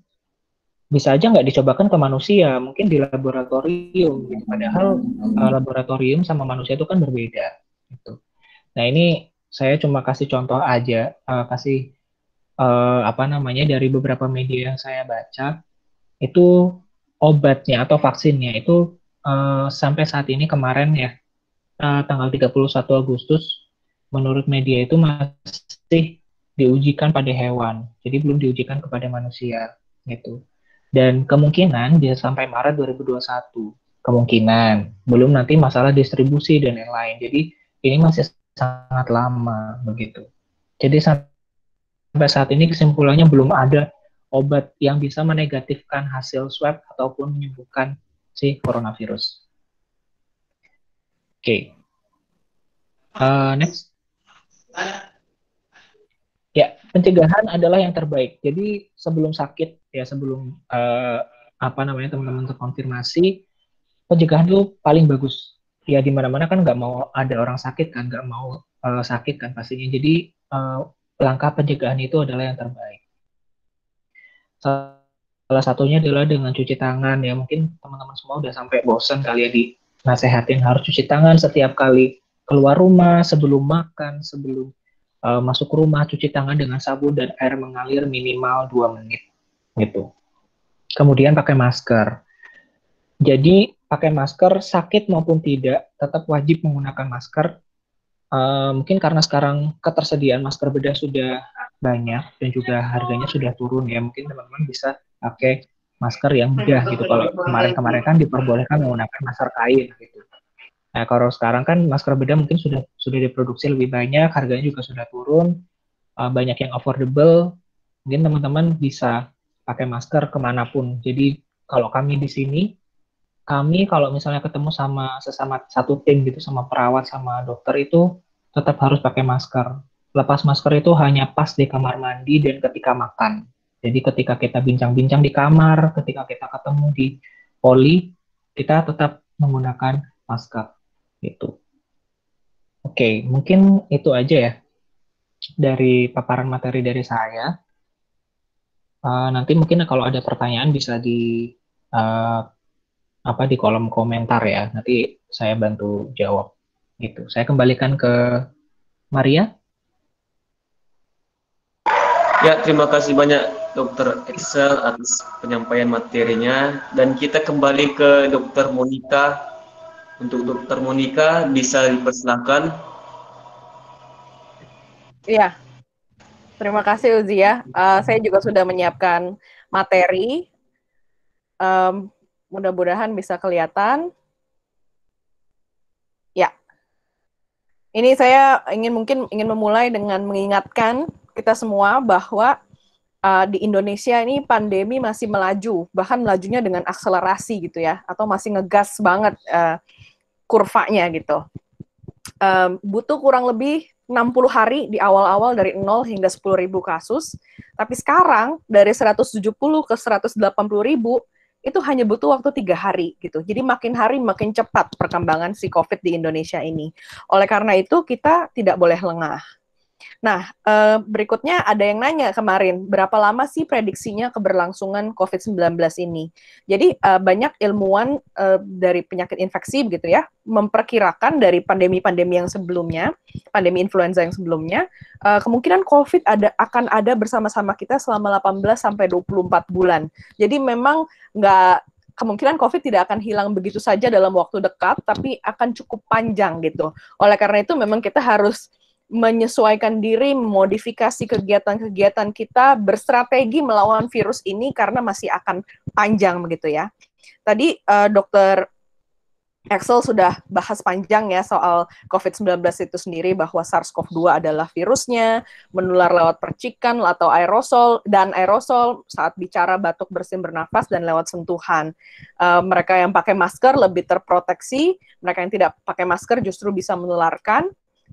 bisa aja nggak dicobakan ke manusia, mungkin di laboratorium gitu. Padahal laboratorium sama manusia itu kan berbeda gitu. Nah ini saya cuma kasih contoh aja, kasih apa namanya dari beberapa media yang saya baca itu obatnya atau vaksinnya itu sampai saat ini kemarin ya tanggal 31 Agustus menurut media itu masih diujikan pada hewan, jadi belum diujikan kepada manusia gitu. Dan kemungkinan bisa sampai Maret 2021 kemungkinan, belum nanti masalah distribusi dan lain-lain. Jadi ini masih sangat lama begitu. Jadi sampai saat ini kesimpulannya belum ada obat yang bisa menegatifkan hasil swab ataupun menyembuhkan si coronavirus. Oke. Next. Ya, pencegahan adalah yang terbaik. Jadi sebelum sakit ya, sebelum apa namanya teman-teman terkonfirmasi, pencegahan itu paling bagus. Ya di mana-mana kan nggak mau ada orang sakit kan, nggak mau sakit kan pastinya. Jadi langkah pencegahan itu adalah yang terbaik. Salah satunya adalah dengan cuci tangan ya. Mungkin teman-teman semua udah sampai bosan kali ya dinasehatin harus cuci tangan setiap kali keluar rumah, sebelum makan, sebelum masuk rumah, cuci tangan dengan sabun dan air mengalir minimal 2 menit gitu. Kemudian pakai masker. Jadi pakai masker sakit maupun tidak tetap wajib menggunakan masker. Mungkin karena sekarang ketersediaan masker bedah sudah banyak dan juga harganya sudah turun ya, mungkin teman-teman bisa pakai masker yang bedah gitu. Kalau kemarin-kemarin kan diperbolehkan menggunakan masker kain gitu. Nah, kalau sekarang kan masker bedah mungkin sudah diproduksi lebih banyak, harganya juga sudah turun, banyak yang affordable. Mungkin teman-teman bisa pakai masker kemanapun. Jadi kalau kami di sini, kami kalau misalnya ketemu sama sesama satu tim gitu, sama perawat, sama dokter itu tetap harus pakai masker. Lepas masker itu hanya pas di kamar mandi dan ketika makan. Jadi ketika kita bincang-bincang di kamar, ketika kita ketemu di poli, kita tetap menggunakan masker. Gitu. Oke, mungkin itu aja ya dari paparan materi dari saya. Nanti mungkin kalau ada pertanyaan bisa di di kolom komentar ya. Nanti saya bantu jawab. Gitu. Saya kembalikan ke Maria. Ya, terima kasih banyak Dr. Excel atas penyampaian materinya. Dan kita kembali ke Dr. Monica. Untuk Dr. Monica bisa dipersilakan. Iya, terima kasih Uzi ya. Saya juga sudah menyiapkan materi. Mudah-mudahan bisa kelihatan. Ya, ini saya ingin memulai dengan mengingatkan kita semua bahwa di Indonesia ini pandemi masih melaju, bahkan melajunya dengan akselerasi gitu ya, atau masih ngegas banget kurvanya gitu. Butuh kurang lebih 60 hari di awal-awal dari 0 hingga 10.000 kasus, tapi sekarang dari 170 ke 180.000 itu hanya butuh waktu 3 hari gitu. Jadi makin hari makin cepat perkembangan si COVID di Indonesia ini. Oleh karena itu kita tidak boleh lengah. Nah, berikutnya ada yang nanya kemarin, berapa lama sih prediksinya keberlangsungan COVID-19 ini? Jadi, banyak ilmuwan dari penyakit infeksi begitu ya, memperkirakan dari pandemi-pandemi yang sebelumnya, pandemi influenza yang sebelumnya, kemungkinan COVID akan ada bersama-sama kita selama 18 sampai 24 bulan. Jadi memang nggak kemungkinan COVID tidak akan hilang begitu saja dalam waktu dekat, tapi akan cukup panjang gitu. Oleh karena itu memang kita harus menyesuaikan diri, memodifikasi kegiatan-kegiatan kita, berstrategi melawan virus ini karena masih akan panjang begitu ya. Tadi Dr. Axel sudah bahas panjang ya soal COVID-19 itu sendiri, bahwa SARS-CoV-2 adalah virusnya, menular lewat percikan atau aerosol, dan aerosol saat bicara, batuk, bersin, bernafas, dan lewat sentuhan. Mereka yang pakai masker lebih terproteksi, mereka yang tidak pakai masker justru bisa menularkan.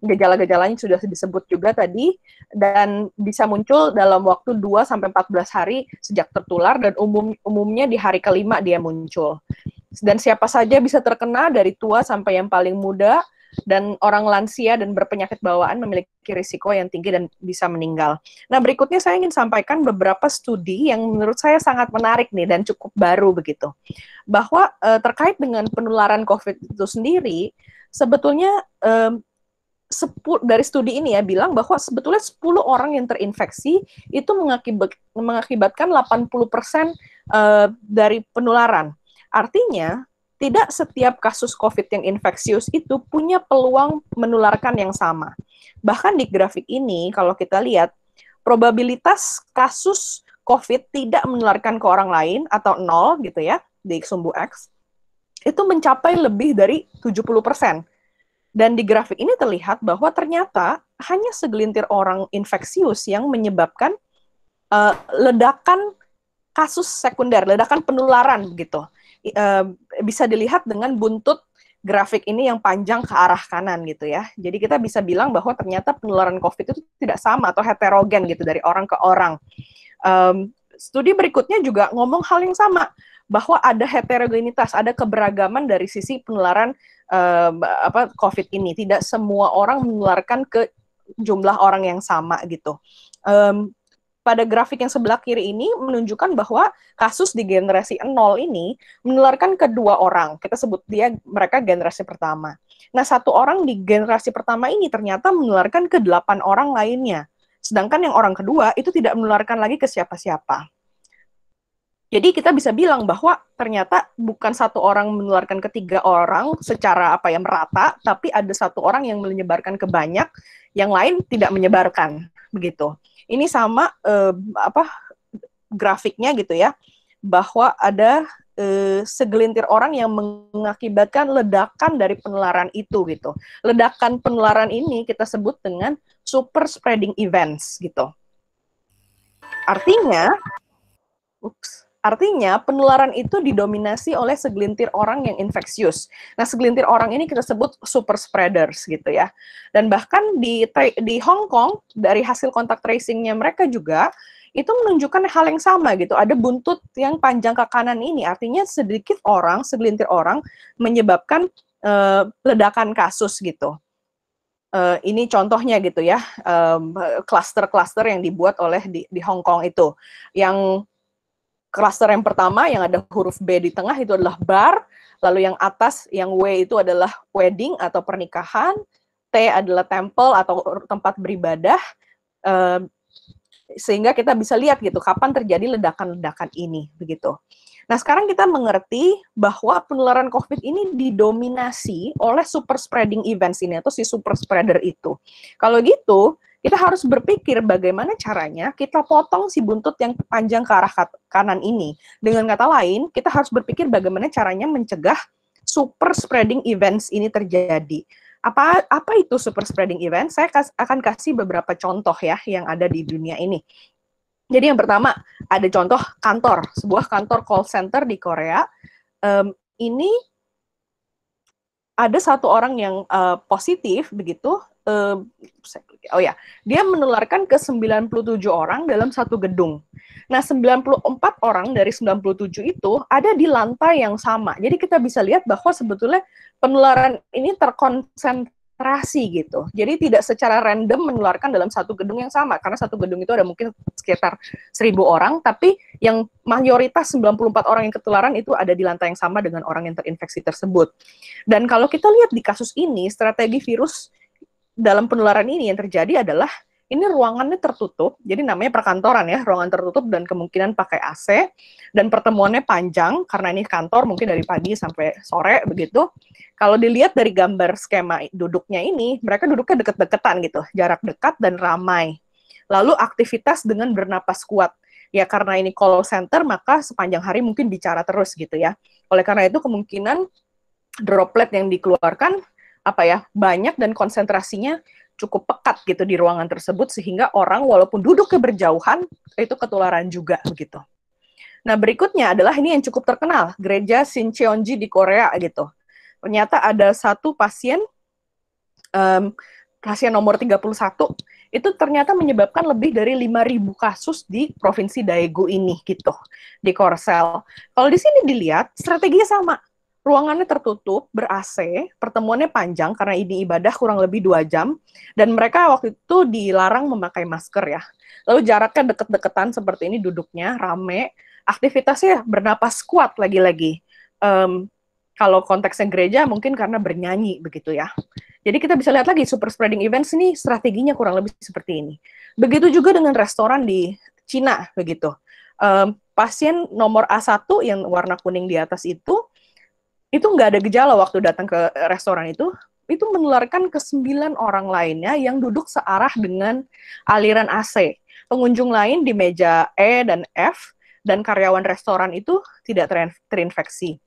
Gejala-gejalanya sudah disebut juga tadi, dan bisa muncul dalam waktu 2-14 hari sejak tertular, dan umumnya di hari kelima dia muncul. Dan siapa saja bisa terkena, dari tua sampai yang paling muda, dan orang lansia dan berpenyakit bawaan memiliki risiko yang tinggi dan bisa meninggal. Nah, berikutnya saya ingin sampaikan beberapa studi yang menurut saya sangat menarik nih dan cukup baru begitu. Bahwa terkait dengan penularan COVID itu sendiri, sebetulnya dari studi ini ya bilang bahwa sebetulnya 10 orang yang terinfeksi itu mengakibatkan 80% dari penularan. Artinya, tidak setiap kasus COVID yang infeksius itu punya peluang menularkan yang sama. Bahkan di grafik ini, kalau kita lihat, probabilitas kasus COVID tidak menularkan ke orang lain, atau 0 gitu ya, di sumbu X, itu mencapai lebih dari 70%. Dan di grafik ini terlihat bahwa ternyata hanya segelintir orang infeksius yang menyebabkan ledakan kasus sekunder, ledakan penularan gitu. Bisa dilihat dengan buntut grafik ini yang panjang ke arah kanan gitu ya. Jadi kita bisa bilang bahwa ternyata penularan COVID itu tidak sama atau heterogen gitu dari orang ke orang. Studi berikutnya juga ngomong hal yang sama, bahwa ada heterogenitas, ada keberagaman dari sisi penularan COVID ini. Tidak semua orang menularkan ke jumlah orang yang sama gitu. Pada grafik yang sebelah kiri ini menunjukkan bahwa kasus di generasi 0 ini menularkan ke 2 orang. Kita sebut mereka generasi pertama. Nah, 1 orang di generasi pertama ini ternyata menularkan ke 8 orang lainnya. Sedangkan yang orang kedua itu tidak menularkan lagi ke siapa-siapa. Jadi kita bisa bilang bahwa ternyata bukan 1 orang menularkan ke 3 orang secara merata, tapi ada 1 orang yang menyebarkan ke banyak, yang lain tidak menyebarkan begitu. Ini sama grafiknya gitu ya, bahwa ada segelintir orang yang mengakibatkan ledakan dari penularan itu gitu. Ledakan penularan ini kita sebut dengan super spreading events gitu. Artinya penularan itu didominasi oleh segelintir orang yang infeksius. Nah, segelintir orang ini kita sebut super spreaders gitu ya. Dan bahkan di Hong Kong, dari hasil kontak tracing-nya mereka juga, itu menunjukkan hal yang sama gitu. Ada buntut yang panjang ke kanan ini, artinya segelintir orang menyebabkan ledakan kasus gitu. Ini contohnya gitu ya, klaster-klaster yang dibuat oleh di Hong Kong itu. Yang klaster yang pertama yang ada huruf B di tengah itu adalah bar, lalu yang atas yang W itu adalah wedding atau pernikahan, T adalah temple atau tempat beribadah, sehingga kita bisa lihat gitu kapan terjadi ledakan-ledakan ini begitu. Nah, sekarang kita mengerti bahwa penularan COVID ini didominasi oleh super spreading events ini atau si super spreader itu. Kalau gitu, kita harus berpikir bagaimana caranya kita potong si buntut yang panjang ke arah kanan ini. Dengan kata lain, kita harus berpikir bagaimana caranya mencegah super spreading events ini terjadi. Apa itu super spreading event? Saya akan kasih beberapa contoh ya yang ada di dunia ini. Jadi yang pertama, ada contoh kantor, sebuah kantor call center di Korea. Ini ada 1 orang yang positif begitu. Dia menularkan ke 97 orang dalam 1 gedung. Nah, 94 orang dari 97 itu ada di lantai yang sama. Jadi kita bisa lihat bahwa sebetulnya penularan ini terkonsentrasi gitu. Jadi tidak secara random menularkan dalam 1 gedung yang sama, karena 1 gedung itu ada mungkin sekitar 1.000 orang, tapi yang mayoritas 94 orang yang ketularan itu ada di lantai yang sama dengan orang yang terinfeksi tersebut. Dan kalau kita lihat di kasus ini, strategi virus dalam penularan ini yang terjadi adalah ini ruangannya tertutup, jadi namanya perkantoran ya, ruangan tertutup dan kemungkinan pakai AC, dan pertemuannya panjang, karena ini kantor mungkin dari pagi sampai sore, begitu. Kalau dilihat dari gambar skema duduknya ini, mereka duduknya deket-deketan gitu, jarak dekat dan ramai. Lalu aktivitas dengan bernapas kuat. Ya karena ini call center, maka sepanjang hari mungkin bicara terus gitu ya. Oleh karena itu kemungkinan droplet yang dikeluarkan banyak dan konsentrasinya cukup pekat gitu di ruangan tersebut, sehingga orang walaupun duduknya berjauhan itu ketularan juga begitu. Nah berikutnya adalah ini yang cukup terkenal, gereja Sincheonji di Korea gitu. Ternyata ada satu pasien pasien nomor 31 itu ternyata menyebabkan lebih dari 5.000 kasus di provinsi Daegu ini gitu, di Korsel. Kalau di sini dilihat strateginya sama. Ruangannya tertutup, ber-AC, pertemuannya panjang karena ini ibadah kurang lebih 2 jam, dan mereka waktu itu dilarang memakai masker ya. Lalu jaraknya deket-deketan seperti ini duduknya, rame, aktivitasnya bernapas kuat lagi-lagi. Kalau konteksnya gereja mungkin karena bernyanyi begitu ya. Jadi kita bisa lihat lagi super spreading events ini strateginya kurang lebih seperti ini. Begitu juga dengan restoran di Cina begitu. Pasien nomor A1 yang warna kuning di atas itu nggak ada gejala waktu datang ke restoran itu menularkan ke 9 orang lainnya yang duduk searah dengan aliran AC. Pengunjung lain di meja E dan F dan karyawan restoran itu tidak terinfeksi.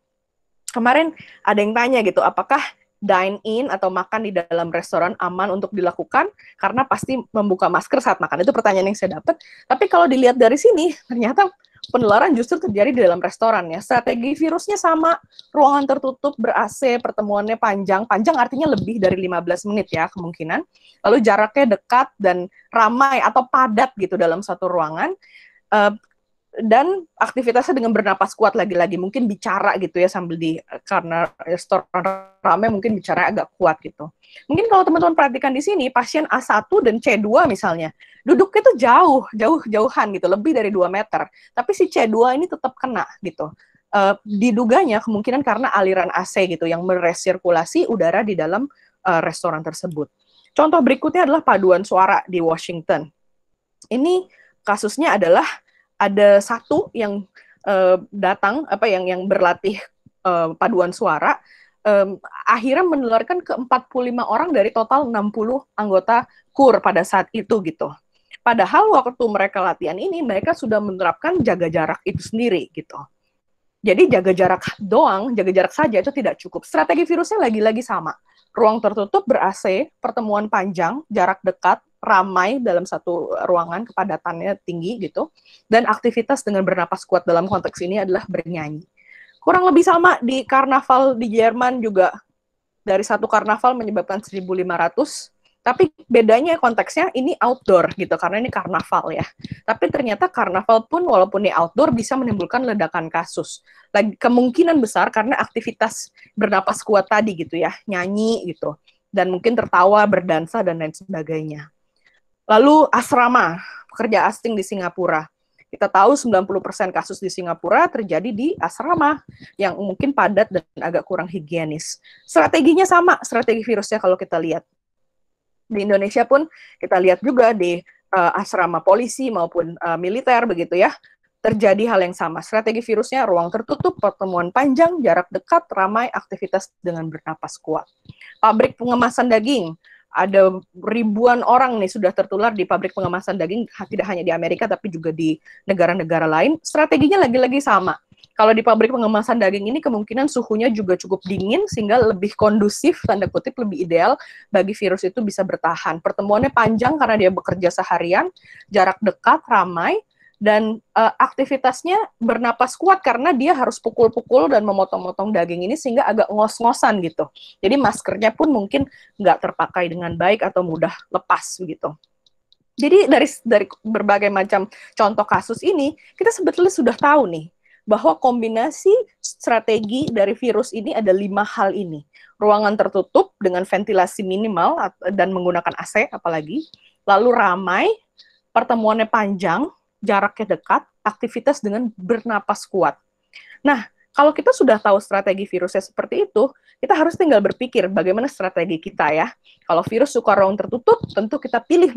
Kemarin ada yang tanya gitu, apakah dine-in atau makan di dalam restoran aman untuk dilakukan? Karena pasti membuka masker saat makan. Itu pertanyaan yang saya dapat. Tapi kalau dilihat dari sini, ternyata penularan justru terjadi di dalam restoran ya. Strategi virusnya sama, ruangan tertutup, ber-AC, pertemuannya panjang artinya lebih dari 15 menit ya kemungkinan. Lalu jaraknya dekat dan ramai atau padat gitu dalam satu ruangan. Dan aktivitasnya dengan bernapas kuat lagi-lagi, mungkin bicara gitu ya sambil karena restoran ramai mungkin bicara agak kuat gitu. Mungkin kalau teman-teman perhatikan di sini, pasien A1 dan C2 misalnya, duduknya tuh jauhan gitu, lebih dari 2 meter. Tapi si C2 ini tetap kena gitu. Diduganya kemungkinan karena aliran AC gitu, yang meresirkulasi udara di dalam restoran tersebut. Contoh berikutnya adalah paduan suara di Washington. Ini kasusnya adalah ada satu yang datang yang berlatih paduan suara, akhirnya menularkan ke 45 orang dari total 60 anggota KUR pada saat itu gitu. Padahal waktu mereka latihan ini mereka sudah menerapkan jaga jarak itu sendiri gitu. Jadi jaga jarak doang, jaga jarak saja itu tidak cukup. Strategi virusnya lagi-lagi sama. Ruang tertutup ber-AC, pertemuan panjang, jarak dekat, ramai dalam satu ruangan, kepadatannya tinggi gitu, dan aktivitas dengan bernapas kuat dalam konteks ini adalah bernyanyi. Kurang lebih sama di karnaval di Jerman juga, dari satu karnaval menyebabkan 1.500, tapi bedanya konteksnya ini outdoor gitu, karena ini karnaval ya. Tapi ternyata karnaval pun walaupun ini outdoor bisa menimbulkan ledakan kasus. Kemungkinan besar karena aktivitas bernapas kuat tadi gitu ya, nyanyi gitu, dan mungkin tertawa, berdansa, dan lain sebagainya. Lalu asrama, pekerja asing di Singapura. Kita tahu 90% kasus di Singapura terjadi di asrama yang mungkin padat dan agak kurang higienis. Strateginya sama, strategi virusnya kalau kita lihat. Di Indonesia pun kita lihat juga di asrama polisi maupun militer begitu ya, terjadi hal yang sama. Strategi virusnya ruang tertutup, pertemuan panjang, jarak dekat, ramai, aktivitas dengan bernapas kuat. Pabrik pengemasan daging, ada ribuan orang nih sudah tertular di pabrik pengemasan daging, tidak hanya di Amerika tapi juga di negara-negara lain. Strateginya lagi-lagi sama. Kalau di pabrik pengemasan daging ini kemungkinan suhunya juga cukup dingin sehingga lebih kondusif, tanda kutip lebih ideal bagi virus itu bisa bertahan. Pertemuannya panjang karena dia bekerja seharian, jarak dekat, ramai, dan aktivitasnya bernapas kuat karena dia harus pukul-pukul dan memotong-motong daging ini sehingga agak ngos-ngosan gitu. Jadi maskernya pun mungkin nggak terpakai dengan baik atau mudah lepas gitu. Jadi dari berbagai macam contoh kasus ini, kita sebetulnya sudah tahu nih bahwa kombinasi strategi dari virus ini ada 5 hal ini. Ruangan tertutup dengan ventilasi minimal dan menggunakan AC apalagi, lalu ramai, pertemuannya panjang, jaraknya dekat, aktivitas dengan bernapas kuat. Nah, Kalau kita sudah tahu strategi virusnya seperti itu, kita harus tinggal berpikir bagaimana strategi kita ya. Kalau virus suka ruang tertutup, tentu kita pilih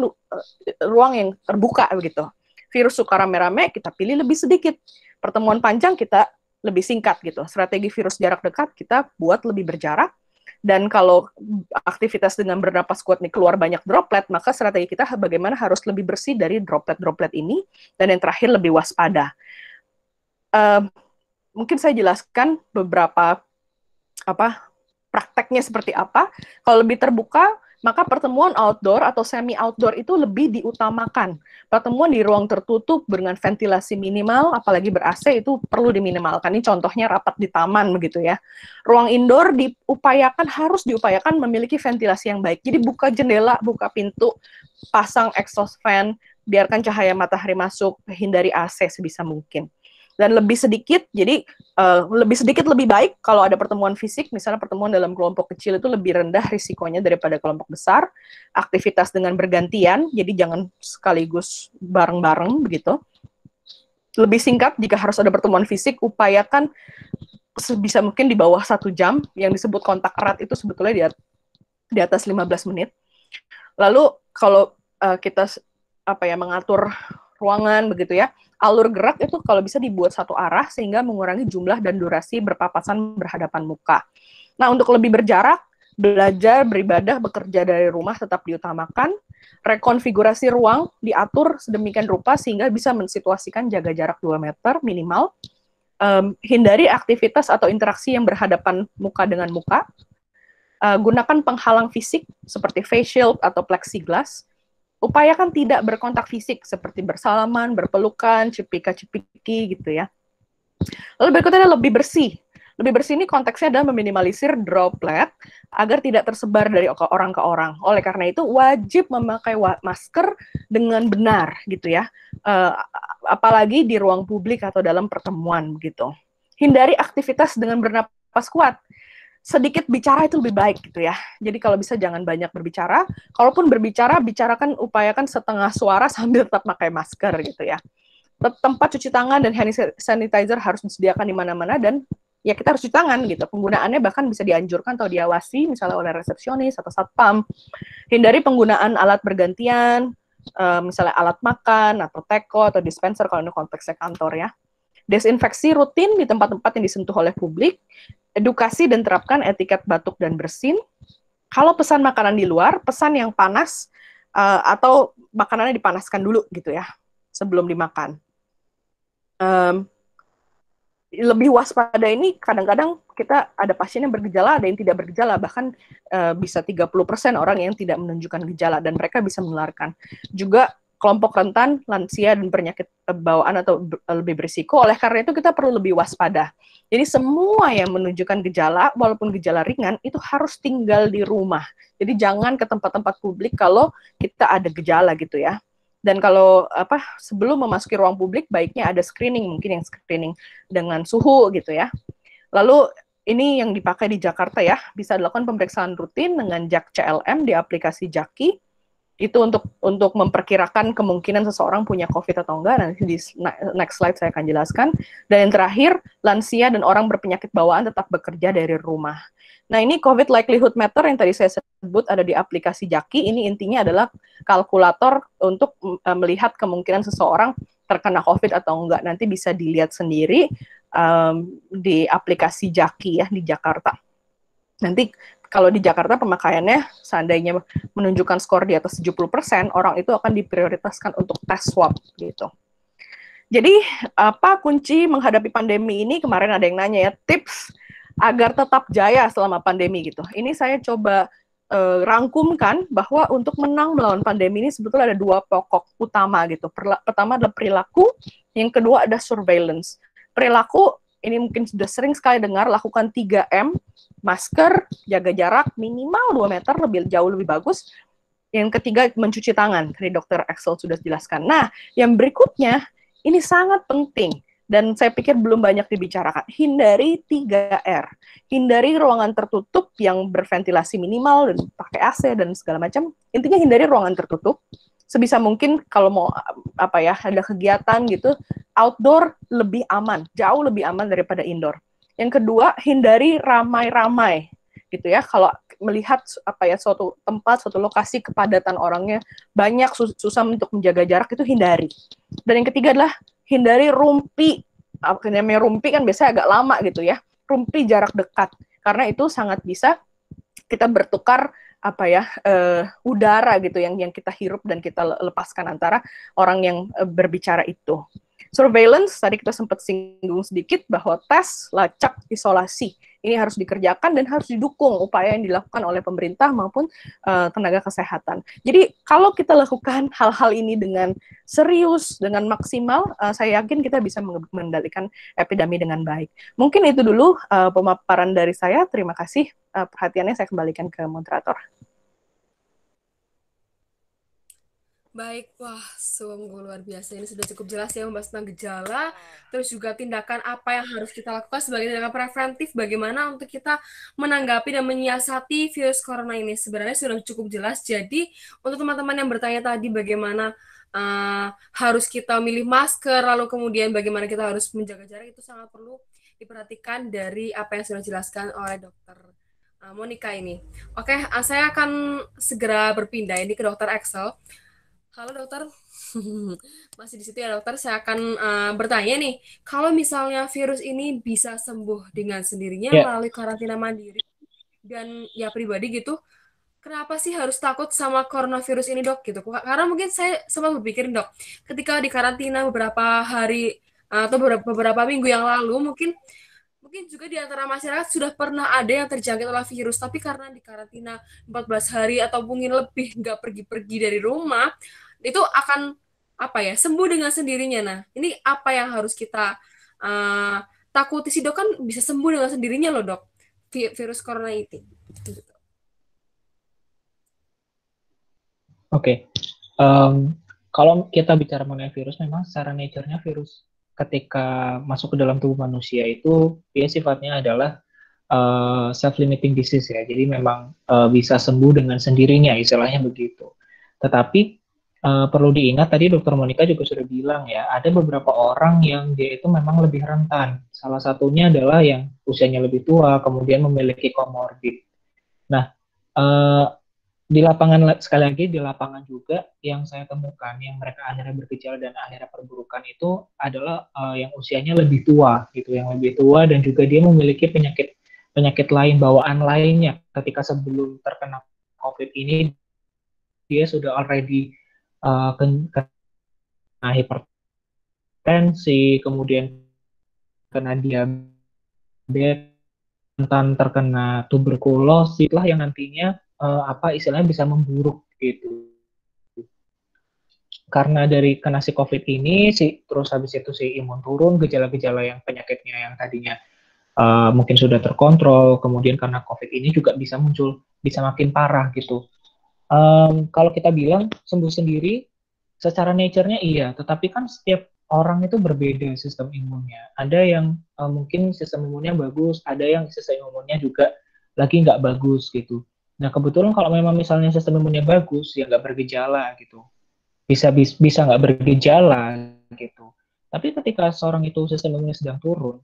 ruang yang terbuka begitu. Virus suka rame-rame, kita pilih lebih sedikit. Pertemuan panjang kita lebih singkat gitu. Strategi virus jarak dekat kita buat lebih berjarak. Dan kalau aktivitas dengan bernapas kuat nih keluar banyak droplet, maka strategi kita bagaimana harus lebih bersih dari droplet-droplet ini. Dan yang terakhir lebih waspada. Mungkin saya jelaskan beberapa prakteknya seperti apa. Kalau lebih terbuka, maka pertemuan outdoor atau semi outdoor itu lebih diutamakan. Pertemuan di ruang tertutup dengan ventilasi minimal, apalagi ber-AC itu perlu diminimalkan. Ini contohnya rapat di taman begitu ya. Ruang indoor harus diupayakan memiliki ventilasi yang baik. Jadi buka jendela, buka pintu, pasang exhaust fan, biarkan cahaya matahari masuk, hindari AC sebisa mungkin. Dan lebih sedikit, jadi lebih sedikit lebih baik kalau ada pertemuan fisik, misalnya pertemuan dalam kelompok kecil itu lebih rendah risikonya daripada kelompok besar. Aktivitas dengan bergantian, jadi jangan sekaligus bareng-bareng begitu. Lebih singkat, jika harus ada pertemuan fisik, upayakan sebisa mungkin di bawah 1 jam, yang disebut kontak erat itu sebetulnya di atas 15 menit. Lalu kalau kita mengatur ruangan begitu ya, alur gerak itu kalau bisa dibuat satu arah sehingga mengurangi jumlah dan durasi berpapasan berhadapan muka. Nah, untuk lebih berjarak, belajar, beribadah, bekerja dari rumah tetap diutamakan. Rekonfigurasi ruang diatur sedemikian rupa sehingga bisa mensituasikan jaga jarak 2 meter minimal. Hindari aktivitas atau interaksi yang berhadapan muka dengan muka. Gunakan penghalang fisik seperti face shield atau plexiglass. Upayakan tidak berkontak fisik seperti bersalaman, berpelukan, cepika-cepiki gitu ya. Lalu berikutnya lebih bersih. Lebih bersih ini konteksnya adalah meminimalisir droplet agar tidak tersebar dari orang ke orang. Oleh karena itu wajib memakai masker dengan benar gitu ya. Apalagi di ruang publik atau dalam pertemuan gitu. Hindari aktivitas dengan bernapas kuat. Sedikit bicara itu lebih baik gitu ya. Jadi kalau bisa jangan banyak berbicara. Kalaupun berbicara, bicarakan upayakan setengah suara sambil tetap pakai masker gitu ya. Tempat cuci tangan dan hand sanitizer harus disediakan di mana-mana dan ya kita harus cuci tangan gitu. Penggunaannya bahkan bisa dianjurkan atau diawasi misalnya oleh resepsionis atau satpam. Hindari penggunaan alat bergantian, misalnya alat makan atau teko atau dispenser kalau ini konteksnya kantor ya. Desinfeksi rutin di tempat-tempat yang disentuh oleh publik. Edukasi dan terapkan etiket batuk dan bersin. Kalau pesan makanan di luar, pesan yang panas atau makanannya dipanaskan dulu gitu ya sebelum dimakan. Lebih waspada ini kadang-kadang kita ada pasien yang bergejala, ada yang tidak bergejala, bahkan bisa 30% orang yang tidak menunjukkan gejala dan mereka bisa menularkan. Juga kelompok rentan, lansia, dan penyakit bawaan atau lebih berisiko. Oleh karena itu kita perlu lebih waspada. Jadi semua yang menunjukkan gejala, walaupun gejala ringan, itu harus tinggal di rumah. Jadi jangan ke tempat-tempat publik kalau kita ada gejala gitu ya. Dan kalau sebelum memasuki ruang publik, baiknya ada screening, mungkin yang screening dengan suhu gitu ya. Lalu ini yang dipakai di Jakarta ya, bisa dilakukan pemeriksaan rutin dengan JAK CLM di aplikasi Jaki. Itu untuk memperkirakan kemungkinan seseorang punya COVID atau enggak. Nanti di next slide saya akan jelaskan. Dan yang terakhir, lansia dan orang berpenyakit bawaan tetap bekerja dari rumah. Nah, ini COVID likelihood meter yang tadi saya sebut ada di aplikasi Jaki. Ini intinya adalah kalkulator untuk melihat kemungkinan seseorang terkena COVID atau enggak. Nanti bisa dilihat sendiri di aplikasi Jaki ya di Jakarta. Nanti kalau di Jakarta pemakaiannya seandainya menunjukkan skor di atas 70%, orang itu akan diprioritaskan untuk tes swab gitu. Jadi apa kunci menghadapi pandemi ini? Kemarin ada yang nanya ya, tips agar tetap jaya selama pandemi gitu. Ini saya coba rangkumkan bahwa untuk menang melawan pandemi ini sebetulnya ada 2 pokok utama gitu. Pertama adalah perilaku, yang kedua ada surveillance. Perilaku ini mungkin sudah sering sekali dengar, lakukan 3M, masker, jaga jarak, minimal 2 meter, jauh lebih bagus. Yang ketiga, mencuci tangan. Tadi Dr. Axel sudah jelaskan. Nah, yang berikutnya, ini sangat penting. Dan saya pikir belum banyak dibicarakan. Hindari 3R. Hindari ruangan tertutup yang berventilasi minimal, dan pakai AC, dan segala macam. Intinya hindari ruangan tertutup. Sebisa mungkin kalau mau ada kegiatan gitu, outdoor lebih aman, jauh lebih aman daripada indoor. Yang kedua, hindari ramai-ramai gitu ya. Kalau melihat suatu tempat, suatu lokasi kepadatan orangnya banyak, susah untuk menjaga jarak, itu hindari. Dan yang ketiga adalah hindari rumpi. Namanya rumpi kan biasanya agak lama gitu ya. Rumpi jarak dekat, karena itu sangat bisa kita bertukar udara gitu yang kita hirup dan kita lepaskan antara orang yang berbicara itu. Surveillance, tadi kita sempat singgung sedikit bahwa tes, lacak, isolasi ini harus dikerjakan dan harus didukung upaya yang dilakukan oleh pemerintah maupun tenaga kesehatan. Jadi kalau kita lakukan hal-hal ini dengan serius, dengan maksimal, saya yakin kita bisa mengendalikan epidemi dengan baik. Mungkin itu dulu pemaparan dari saya. Terima kasih perhatiannya, saya kembalikan ke moderator. Baik, wah sungguh luar biasa. Ini sudah cukup jelas ya membahas tentang gejala, terus juga tindakan apa yang harus kita lakukan sebagai tindakan preventif, bagaimana untuk kita menanggapi dan menyiasati virus corona ini. Sebenarnya sudah cukup jelas. Jadi untuk teman-teman yang bertanya tadi bagaimana harus kita milih masker, lalu kemudian bagaimana kita harus menjaga jarak, itu sangat perlu diperhatikan dari apa yang sudah dijelaskan oleh dokter Monica ini. Oke, saya akan segera berpindah ini ke dokter Axel. Halo dokter, masih di situ ya dokter. Saya akan bertanya nih, kalau misalnya virus ini bisa sembuh dengan sendirinya melalui karantina mandiri dan ya pribadi gitu, kenapa sih harus takut sama coronavirus ini dok gitu? Karena mungkin saya sempat berpikir dok, ketika di karantina beberapa hari atau beberapa minggu yang lalu, mungkin juga di antara masyarakat sudah pernah ada yang terjangkit oleh virus, tapi karena di karantina 14 hari atau mungkin lebih nggak pergi-pergi dari rumah, itu akan sembuh dengan sendirinya. Nah, ini apa yang harus kita takuti sih dok, kan bisa sembuh dengan sendirinya loh dok, virus corona itu. Oke. Kalau kita bicara mengenai virus, memang secara nature-nya virus ketika masuk ke dalam tubuh manusia itu dia sifatnya adalah self-limiting disease ya. Jadi memang bisa sembuh dengan sendirinya, istilahnya begitu. Tetapi perlu diingat, tadi Dr. Monica juga sudah bilang ya, ada beberapa orang yang dia itu memang lebih rentan. Salah satunya adalah yang usianya lebih tua, kemudian memiliki komorbid. Nah, di lapangan, sekali lagi di lapangan juga yang saya temukan, yang mereka akhirnya bergejala dan akhirnya perburukan itu adalah yang usianya lebih tua, gitu, yang lebih tua dan juga dia memiliki penyakit lain, bawaan lainnya. Ketika sebelum terkena COVID ini, dia sudah already kena hipertensi, kemudian kena diabetes, rentan terkena tuberkulosis lah yang nantinya istilahnya bisa memburuk gitu. Karena dari kena si COVID ini, terus habis itu si imun turun, gejala-gejala yang penyakitnya yang tadinya mungkin sudah terkontrol, kemudian karena COVID ini juga bisa muncul, bisa makin parah gitu. Kalau kita bilang sembuh sendiri, secara nature-nya iya, tetapi kan setiap orang itu berbeda sistem imunnya. Ada yang mungkin sistem imunnya bagus, ada yang sistem imunnya juga lagi nggak bagus gitu. Nah kebetulan kalau memang misalnya sistem imunnya bagus, ya nggak bergejala gitu, bisa nggak bergejala gitu. Tapi ketika seorang itu sistem imunnya sedang turun,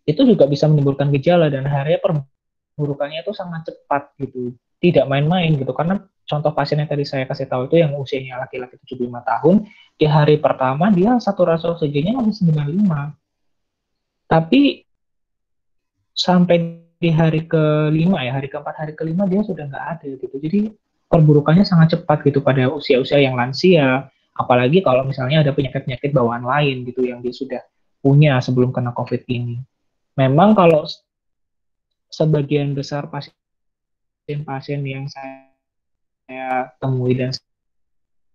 itu juga bisa menimbulkan gejala dan akhirnya perburukannya itu sangat cepat gitu, tidak main-main gitu. Karena contoh pasien yang tadi saya kasih tahu itu yang usianya laki-laki 75 tahun, di hari pertama dia saturasi oksigennya masih 95. Tapi sampai di hari kelima ya, hari keempat, hari kelima dia sudah nggak ada gitu. Jadi perburukannya sangat cepat gitu pada usia-usia yang lansia, apalagi kalau misalnya ada penyakit-penyakit bawaan lain gitu yang dia sudah punya sebelum kena COVID ini. Memang kalau sebagian besar pasien-pasien yang saya temui dan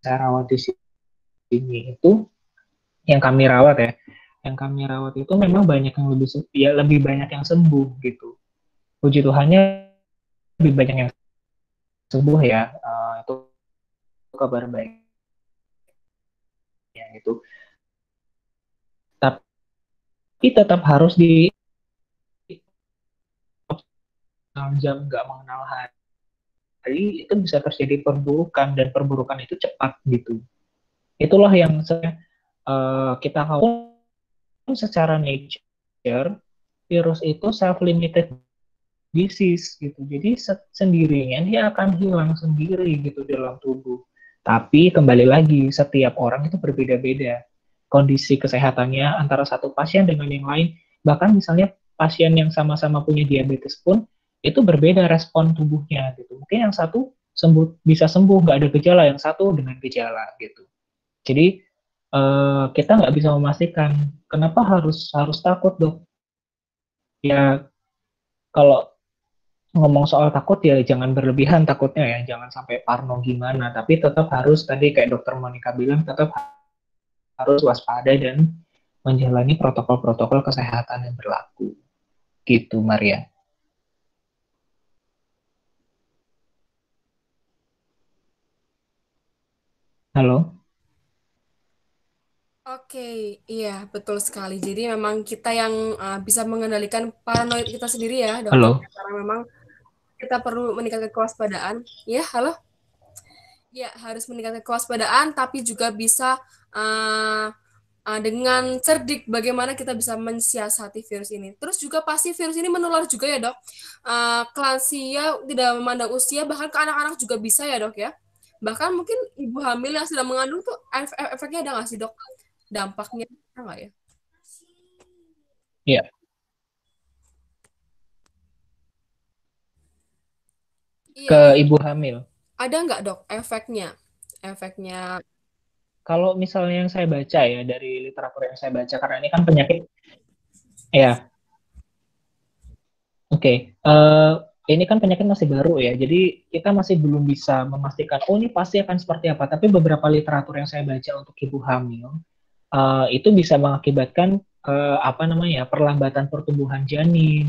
saya rawat di sini itu, yang kami rawat itu memang banyak yang lebih banyak yang sembuh gitu. Puji Tuhannya lebih banyak yang sembuh ya, itu kabar baik ya itu. Tapi tetap harus di jam nggak mengenal hari itu bisa terjadi perburukan dan perburukan itu cepat gitu. Itulah yang kita tahu secara nature virus itu self-limited disease gitu. Jadi sendirinya dia akan hilang sendiri gitu dalam tubuh. Tapi kembali lagi, setiap orang itu berbeda-beda kondisi kesehatannya antara satu pasien dengan yang lain. Bahkan misalnya pasien yang sama-sama punya diabetes pun itu berbeda respon tubuhnya gitu. Mungkin yang satu bisa sembuh nggak ada gejala, yang satu dengan gejala gitu. Jadi kita nggak bisa memastikan kenapa harus takut, Dok. Ya kalau ngomong soal takut ya jangan berlebihan takutnya ya, jangan sampai parno gimana, tapi tetap harus tadi kayak dokter Monica bilang, tetap harus waspada dan menjalani protokol-protokol kesehatan yang berlaku. Gitu, Maria. Halo? Oke, iya betul sekali. Jadi memang kita yang bisa mengendalikan paranoid kita sendiri ya, dokter. Halo? Karena memang kita perlu meningkatkan kewaspadaan. Ya, halo? Ya, harus meningkatkan kewaspadaan, tapi juga bisa dengan cerdik bagaimana kita bisa mensiasati virus ini. Terus juga pasti virus ini menular juga ya, Dok. Ke lansia tidak memandang usia, bahkan ke anak-anak juga bisa ya, Dok ya. Bahkan mungkin ibu hamil yang sedang mengandung tuh efeknya ada nggak sih, Dok? Dampaknya ada nggak ya? Iya. Ke ibu hamil. Ada nggak, Dok, efeknya? Efeknya. Kalau misalnya yang saya baca ya, dari literatur yang saya baca, karena ini kan penyakit, ya, oke. Ini kan penyakit masih baru ya, jadi kita masih belum bisa memastikan, oh ini pasti akan seperti apa. Tapi beberapa literatur yang saya baca untuk ibu hamil, itu bisa mengakibatkan perlambatan pertumbuhan janin,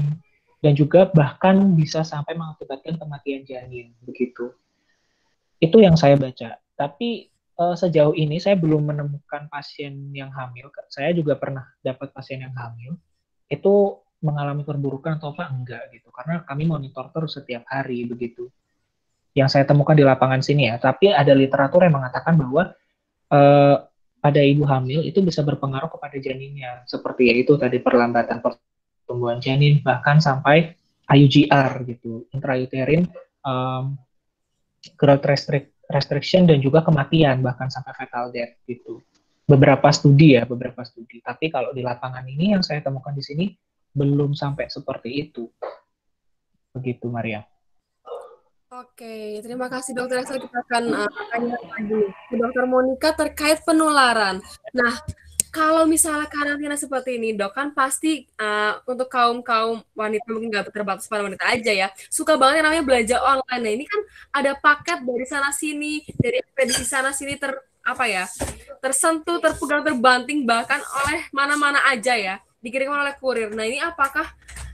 dan juga bahkan bisa sampai mengakibatkan kematian janin, begitu. Itu yang saya baca. Tapi sejauh ini saya belum menemukan pasien yang hamil. Saya juga pernah dapat pasien yang hamil. Itu mengalami perburukan atau apa enggak gitu. Karena kami monitor terus setiap hari begitu. Yang saya temukan di lapangan sini ya. Tapi ada literatur yang mengatakan bahwa pada ibu hamil itu bisa berpengaruh kepada janinnya. Seperti yaitu tadi perlambatan pertumbuhan janin, bahkan sampai IUGR gitu, intrauterine growth restriction, dan juga kematian, bahkan sampai fatal death gitu. Beberapa studi. Tapi kalau di lapangan ini yang saya temukan di sini belum sampai seperti itu. Begitu, Maria. Oke, terima kasih Dokter Excel. Kita akan tanya lagi ke Dokter Monica terkait penularan. Nah, kalau misalnya karantina seperti ini, Dok, kan pasti untuk kaum wanita, mungkin nggak terbatas pada wanita aja ya, suka banget yang namanya belanja online. Nah, ini kan ada paket dari sana sini, dari ekspedisi sana sini tersentuh, terpegang, terbanting bahkan oleh mana-mana aja ya, dikirimkan oleh kurir. Nah, ini apakah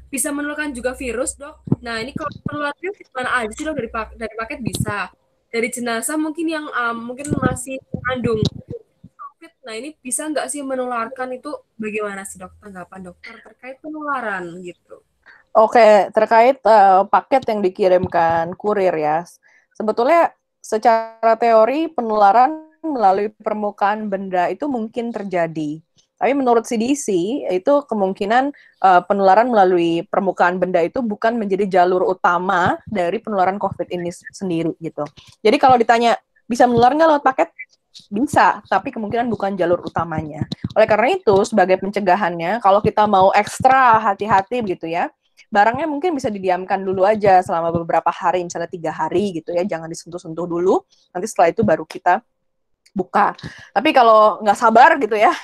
bisa menularkan juga virus, Dok? Nah, ini kalau menular virus mana aja sih, Dok? Dari paket bisa, dari jenazah mungkin yang mungkin masih mengandung COVID. Nah, ini bisa nggak sih menularkan, itu bagaimana sih, Dok, tanggapan dokter terkait penularan gitu? Oke, terkait paket yang dikirimkan kurir ya, sebetulnya secara teori penularan melalui permukaan benda itu mungkin terjadi. Tapi menurut CDC itu kemungkinan penularan melalui permukaan benda itu bukan menjadi jalur utama dari penularan COVID ini sendiri gitu. Jadi kalau ditanya bisa menular nggak lewat paket? Bisa, tapi kemungkinan bukan jalur utamanya. Oleh karena itu, sebagai pencegahannya, kalau kita mau ekstra hati-hati gitu ya, barangnya mungkin bisa didiamkan dulu aja selama beberapa hari, misalnya 3 hari gitu ya, jangan disentuh-sentuh dulu, nanti setelah itu baru kita buka. Tapi kalau nggak sabar gitu ya,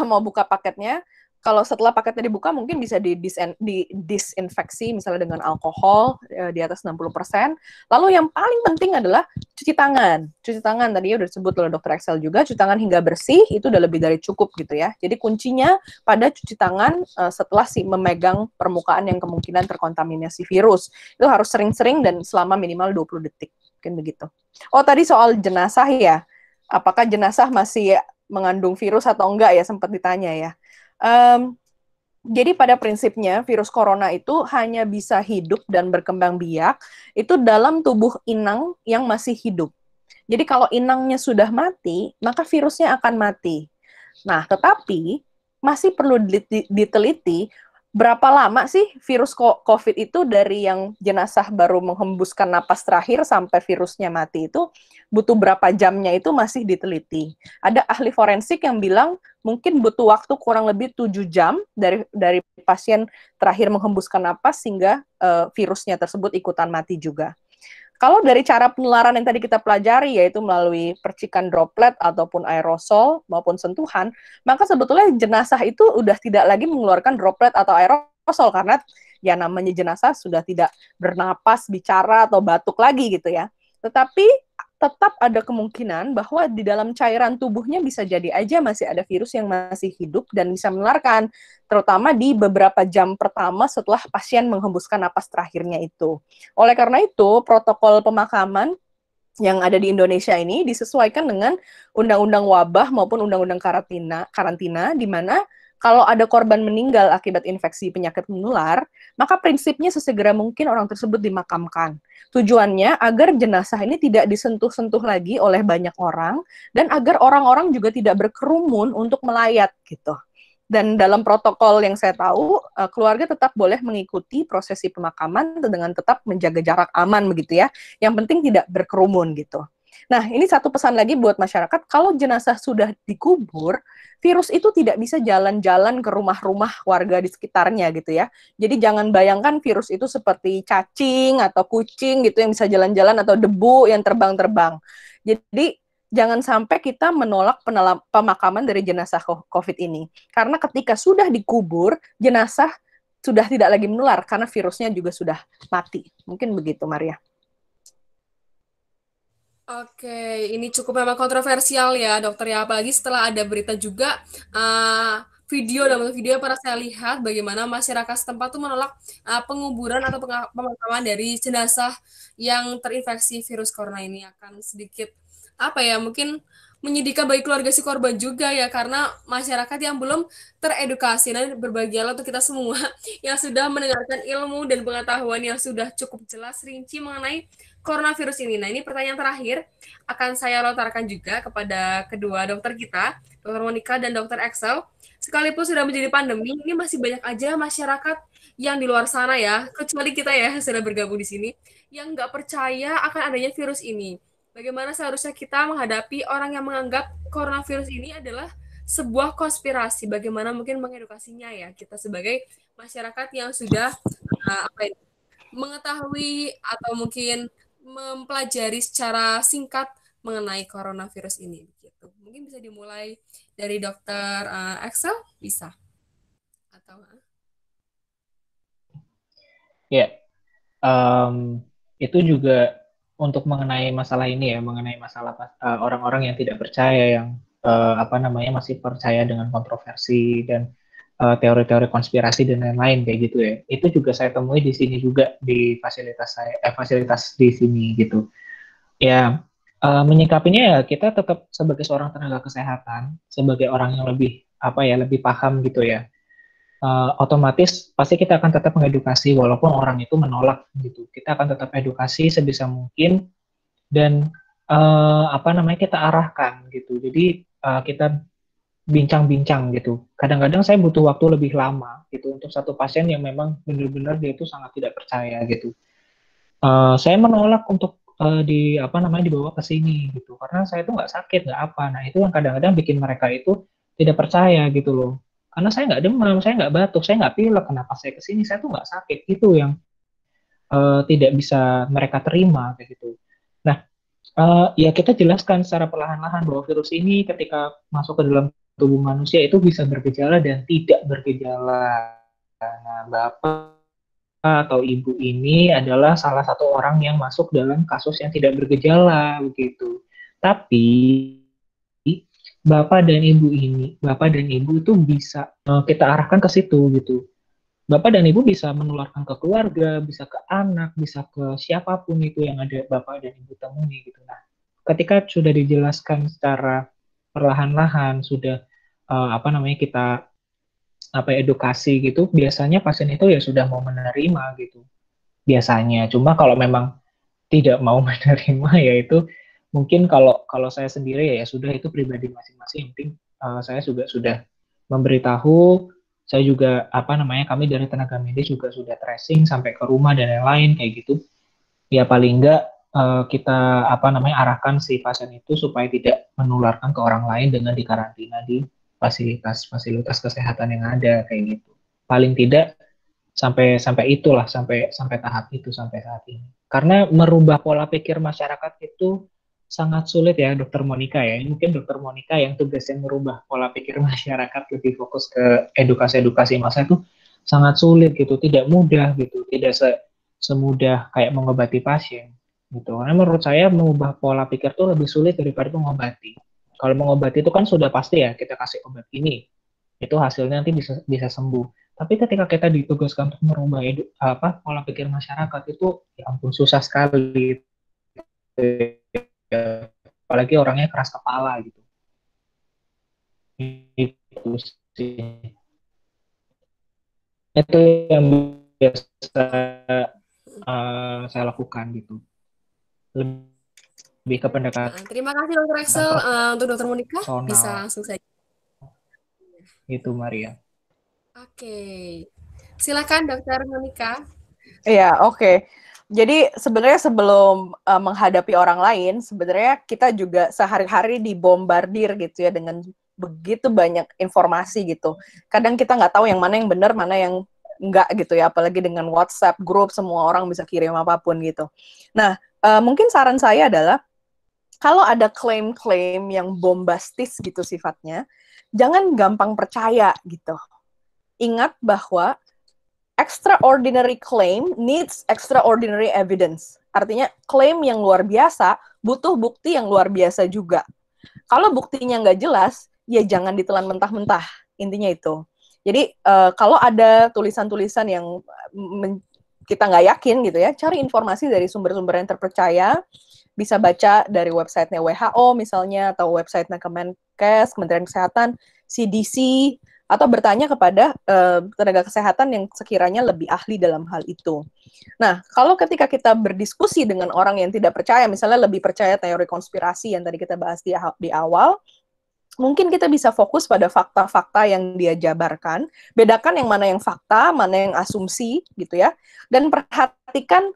mau buka paketnya, kalau setelah paketnya dibuka mungkin bisa didisinfeksi misalnya dengan alkohol di atas 60%. Lalu yang paling penting adalah cuci tangan. Cuci tangan tadi udah disebut oleh Dr. Excel juga, cuci tangan hingga bersih itu udah lebih dari cukup gitu ya. Jadi kuncinya pada cuci tangan setelah memegang permukaan yang kemungkinan terkontaminasi virus. Itu harus sering-sering dan selama minimal 20 detik. Mungkin begitu. Oh, tadi soal jenazah ya. Apakah jenazah masih mengandung virus atau enggak ya, sempat ditanya ya. Jadi pada prinsipnya virus corona itu hanya bisa hidup dan berkembang biak itu dalam tubuh inang yang masih hidup. Jadi kalau inangnya sudah mati, maka virusnya akan mati. Nah, tetapi masih perlu diteliti berapa lama sih virus COVID itu dari yang jenazah baru menghembuskan napas terakhir sampai virusnya mati itu butuh berapa jamnya itu masih diteliti. Ada ahli forensik yang bilang mungkin butuh waktu kurang lebih 7 jam dari pasien terakhir menghembuskan napas sehingga virusnya tersebut ikutan mati juga. Kalau dari cara penularan yang tadi kita pelajari, yaitu melalui percikan droplet ataupun aerosol maupun sentuhan, maka sebetulnya jenazah itu udah tidak lagi mengeluarkan droplet atau aerosol karena ya namanya jenazah sudah tidak bernapas, bicara atau batuk lagi gitu ya. Tetapi tetap ada kemungkinan bahwa di dalam cairan tubuhnya bisa jadi aja masih ada virus yang masih hidup dan bisa menularkan, terutama di beberapa jam pertama setelah pasien menghembuskan napas terakhirnya itu. Oleh karena itu, protokol pemakaman yang ada di Indonesia ini disesuaikan dengan undang-undang wabah maupun undang-undang karantina, di mana kalau ada korban meninggal akibat infeksi penyakit menular, maka prinsipnya sesegera mungkin orang tersebut dimakamkan. Tujuannya agar jenazah ini tidak disentuh-sentuh lagi oleh banyak orang, dan agar orang-orang juga tidak berkerumun untuk melayat gitu. Dan dalam protokol yang saya tahu, keluarga tetap boleh mengikuti prosesi pemakaman dengan tetap menjaga jarak aman begitu ya. Yang penting tidak berkerumun gitu. Nah, ini satu pesan lagi buat masyarakat, kalau jenazah sudah dikubur, virus itu tidak bisa jalan-jalan ke rumah-rumah warga di sekitarnya gitu ya. Jadi jangan bayangkan virus itu seperti cacing atau kucing gitu yang bisa jalan-jalan atau debu yang terbang-terbang. Jadi jangan sampai kita menolak pemakaman dari jenazah COVID ini. Karena ketika sudah dikubur, jenazah sudah tidak lagi menular karena virusnya juga sudah mati. Mungkin begitu, Maria. Oke, ini cukup memang kontroversial ya dokter ya, apalagi setelah ada berita juga dalam video yang pernah saya lihat bagaimana masyarakat setempat tuh menolak penguburan atau pemakaman dari jenazah yang terinfeksi virus corona ini. Akan sedikit mungkin menyedihkan bagi keluarga si korban juga ya, karena masyarakat yang belum teredukasi. Dan berbahagialah untuk kita semua yang sudah mendengarkan ilmu dan pengetahuan yang sudah cukup jelas rinci mengenai coronavirus ini. Nah, ini pertanyaan terakhir akan saya lontarkan juga kepada kedua dokter kita, Dr. Monica dan Dr. Excel. Sekalipun sudah menjadi pandemi, ini masih banyak aja masyarakat yang di luar sana ya, kecuali kita ya sudah bergabung di sini, yang nggak percaya akan adanya virus ini. Bagaimana seharusnya kita menghadapi orang yang menganggap coronavirus ini adalah sebuah konspirasi? Bagaimana mungkin mengedukasinya ya kita sebagai masyarakat yang sudah mengetahui atau mungkin mempelajari secara singkat mengenai coronavirus ini gitu. Mungkin bisa dimulai dari Dokter Excel, bisa atau Ya, itu juga untuk mengenai masalah ini ya, mengenai masalah orang-orang yang tidak percaya, yang masih percaya dengan kontroversi dan teori-teori konspirasi dan lain-lain kayak gitu ya. Itu juga saya temui di sini juga di fasilitas di sini gitu. Ya, menyikapinya ya kita tetap sebagai seorang tenaga kesehatan, sebagai orang yang lebih lebih paham gitu ya. Otomatis pasti kita akan tetap mengedukasi walaupun orang itu menolak gitu. Kita akan tetap edukasi sebisa mungkin dan kita arahkan gitu. Jadi kita bincang-bincang gitu. Kadang-kadang saya butuh waktu lebih lama gitu untuk satu pasien yang memang benar-benar dia itu sangat tidak percaya gitu. Saya menolak untuk dibawa ke sini gitu karena saya itu nggak sakit nggak apa. Nah itu yang kadang-kadang bikin mereka itu tidak percaya gitu loh. Karena saya nggak demam, saya nggak batuk, saya nggak pilek. Kenapa saya ke sini? Saya tuh nggak sakit. Itu yang tidak bisa mereka terima kayak gitu. Nah, ya kita jelaskan secara perlahan-lahan bahwa virus ini ketika masuk ke dalam tubuh manusia itu bisa bergejala dan tidak bergejala. Nah, Bapak atau Ibu ini adalah salah satu orang yang masuk dalam kasus yang tidak bergejala begitu. Tapi Bapak dan Ibu itu bisa kita arahkan ke situ gitu. Bapak dan Ibu bisa menularkan ke keluarga, bisa ke anak, bisa ke siapapun itu yang ada Bapak dan Ibu temui gitu. Nah, ketika sudah dijelaskan secara perlahan-lahan, sudah kita edukasi gitu, biasanya pasien itu ya sudah mau menerima gitu. Biasanya, cuma kalau memang tidak mau menerima ya itu mungkin kalau saya sendiri ya sudah itu pribadi masing-masing. Yang penting saya juga sudah memberitahu, Saya juga kami dari tenaga medis juga sudah tracing sampai ke rumah dan lain-lain kayak gitu. Ya paling enggak kita arahkan si pasien itu supaya tidak menularkan ke orang lain dengan dikarantina di fasilitas kesehatan yang ada kayak gitu. Paling tidak sampai tahap itu sampai saat ini. Karena merubah pola pikir masyarakat itu sangat sulit ya, Dokter Monica ya. Ini mungkin Dokter Monica yang tugasnya merubah pola pikir masyarakat lebih fokus ke edukasi-edukasi massa itu sangat sulit gitu, tidak mudah gitu, tidak semudah kayak mengobati pasien gitu. Karena menurut saya mengubah pola pikir itu lebih sulit daripada mengobati. Kalau mengobati itu kan sudah pasti ya, kita kasih obat ini, itu hasilnya nanti bisa sembuh. Tapi ketika kita ditugaskan untuk merubah pola pikir masyarakat itu, ya ampun susah sekali. Apalagi orangnya keras kepala gitu. Itu sih. Itu yang biasa saya lakukan gitu. Lebih ke pendekatan. Terima kasih Dr. Axel. Untuk Dr. Monica bisa langsung saja. Itu Maria. Oke. Silakan Dr. Monica. Iya, oke. Jadi sebenarnya sebelum menghadapi orang lain, sebenarnya kita juga sehari-hari dibombardir gitu ya dengan begitu banyak informasi gitu. Kadang kita nggak tahu yang mana yang benar, mana yang enggak gitu ya. Apalagi dengan WhatsApp grup, semua orang bisa kirim apapun gitu. Nah, mungkin saran saya adalah kalau ada klaim-klaim yang bombastis gitu sifatnya, jangan gampang percaya gitu. Ingat bahwa extraordinary claim needs extraordinary evidence. Artinya klaim yang luar biasa butuh bukti yang luar biasa juga. Kalau buktinya nggak jelas, ya jangan ditelan mentah-mentah. Intinya itu. Jadi kalau ada tulisan-tulisan yang kita nggak yakin gitu ya, cari informasi dari sumber-sumber yang terpercaya. Bisa baca dari websitenya WHO misalnya, atau websitenya Kemenkes, Kementerian Kesehatan, CDC, atau bertanya kepada tenaga kesehatan yang sekiranya lebih ahli dalam hal itu. Nah, kalau ketika kita berdiskusi dengan orang yang tidak percaya, misalnya lebih percaya teori konspirasi yang tadi kita bahas di awal, mungkin kita bisa fokus pada fakta-fakta yang dia jabarkan, bedakan yang mana yang fakta, mana yang asumsi, gitu ya, dan perhatikan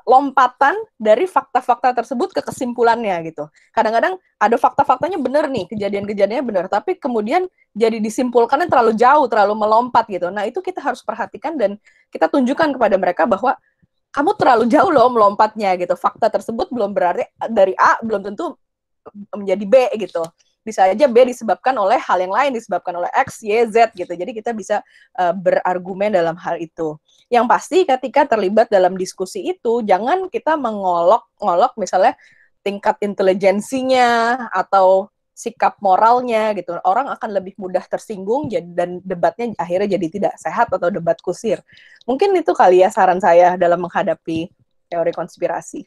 lompatan dari fakta-fakta tersebut ke kesimpulannya gitu. Kadang-kadang ada fakta-faktanya benar nih, kejadian-kejadiannya benar, tapi kemudian jadi disimpulkannya terlalu jauh, terlalu melompat gitu. Nah, itu kita harus perhatikan dan kita tunjukkan kepada mereka bahwa kamu terlalu jauh loh melompatnya gitu. Fakta tersebut belum berarti dari A belum tentu menjadi B gitu. Bisa aja B disebabkan oleh hal yang lain, disebabkan oleh X, Y, Z gitu. Jadi kita bisa berargumen dalam hal itu. Yang pasti ketika terlibat dalam diskusi itu, jangan kita mengolok-ngolok misalnya tingkat intelijensinya atau sikap moralnya gitu. Orang akan lebih mudah tersinggung dan debatnya akhirnya jadi tidak sehat atau debat kusir. Mungkin itu kali ya saran saya dalam menghadapi teori konspirasi.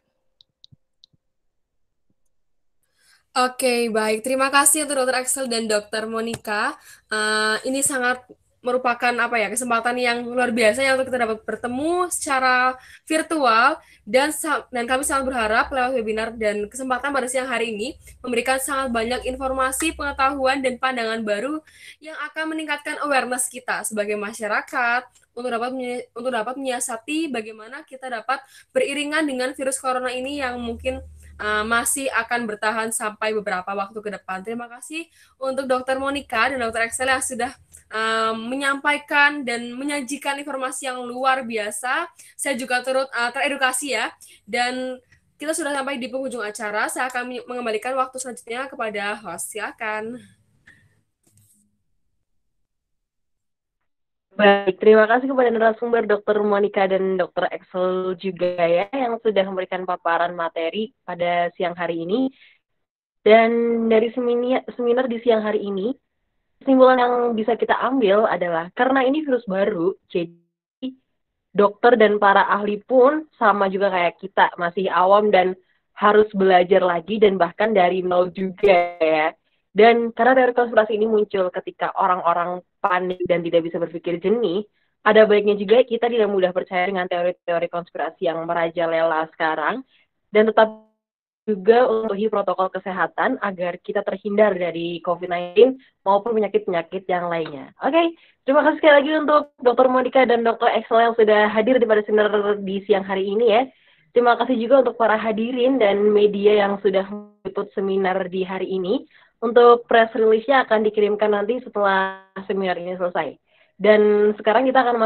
Oke, baik. Terima kasih untuk Dr. Axel dan Dr. Monica. Ini sangat merupakan kesempatan yang luar biasa ya untuk kita dapat bertemu secara virtual dan kami sangat berharap lewat webinar dan kesempatan pada siang hari ini memberikan sangat banyak informasi, pengetahuan dan pandangan baru yang akan meningkatkan awareness kita sebagai masyarakat untuk dapat menyiasati bagaimana kita dapat beriringan dengan virus corona ini yang mungkin masih akan bertahan sampai beberapa waktu ke depan. Terima kasih untuk Dr. Monica dan Dr. Axel yang sudah menyampaikan dan menyajikan informasi yang luar biasa. Saya juga turut teredukasi ya. Dan kita sudah sampai di penghujung acara. Saya akan mengembalikan waktu selanjutnya kepada host. Silakan. Baik, terima kasih kepada narasumber Dr. Monica dan Dr. Axel juga ya yang sudah memberikan paparan materi pada siang hari ini. Dan dari seminar di siang hari ini, kesimpulan yang bisa kita ambil adalah karena ini virus baru, jadi dokter dan para ahli pun sama juga kayak kita, masih awam dan harus belajar lagi dan bahkan dari nol juga ya. Dan karena teori konspirasi ini muncul ketika orang-orang panik dan tidak bisa berpikir jernih, ada baiknya juga kita tidak mudah percaya dengan teori-teori konspirasi yang merajalela sekarang, dan tetap juga mematuhi protokol kesehatan agar kita terhindar dari COVID-19 maupun penyakit-penyakit yang lainnya. Oke, terima kasih sekali lagi untuk Dr. Monica dan Dr. Excel yang sudah hadir pada seminar di siang hari ini ya. Terima kasih juga untuk para hadirin dan media yang sudah meliput seminar di hari ini. Untuk press release-nya akan dikirimkan nanti setelah seminar ini selesai. Dan sekarang kita akan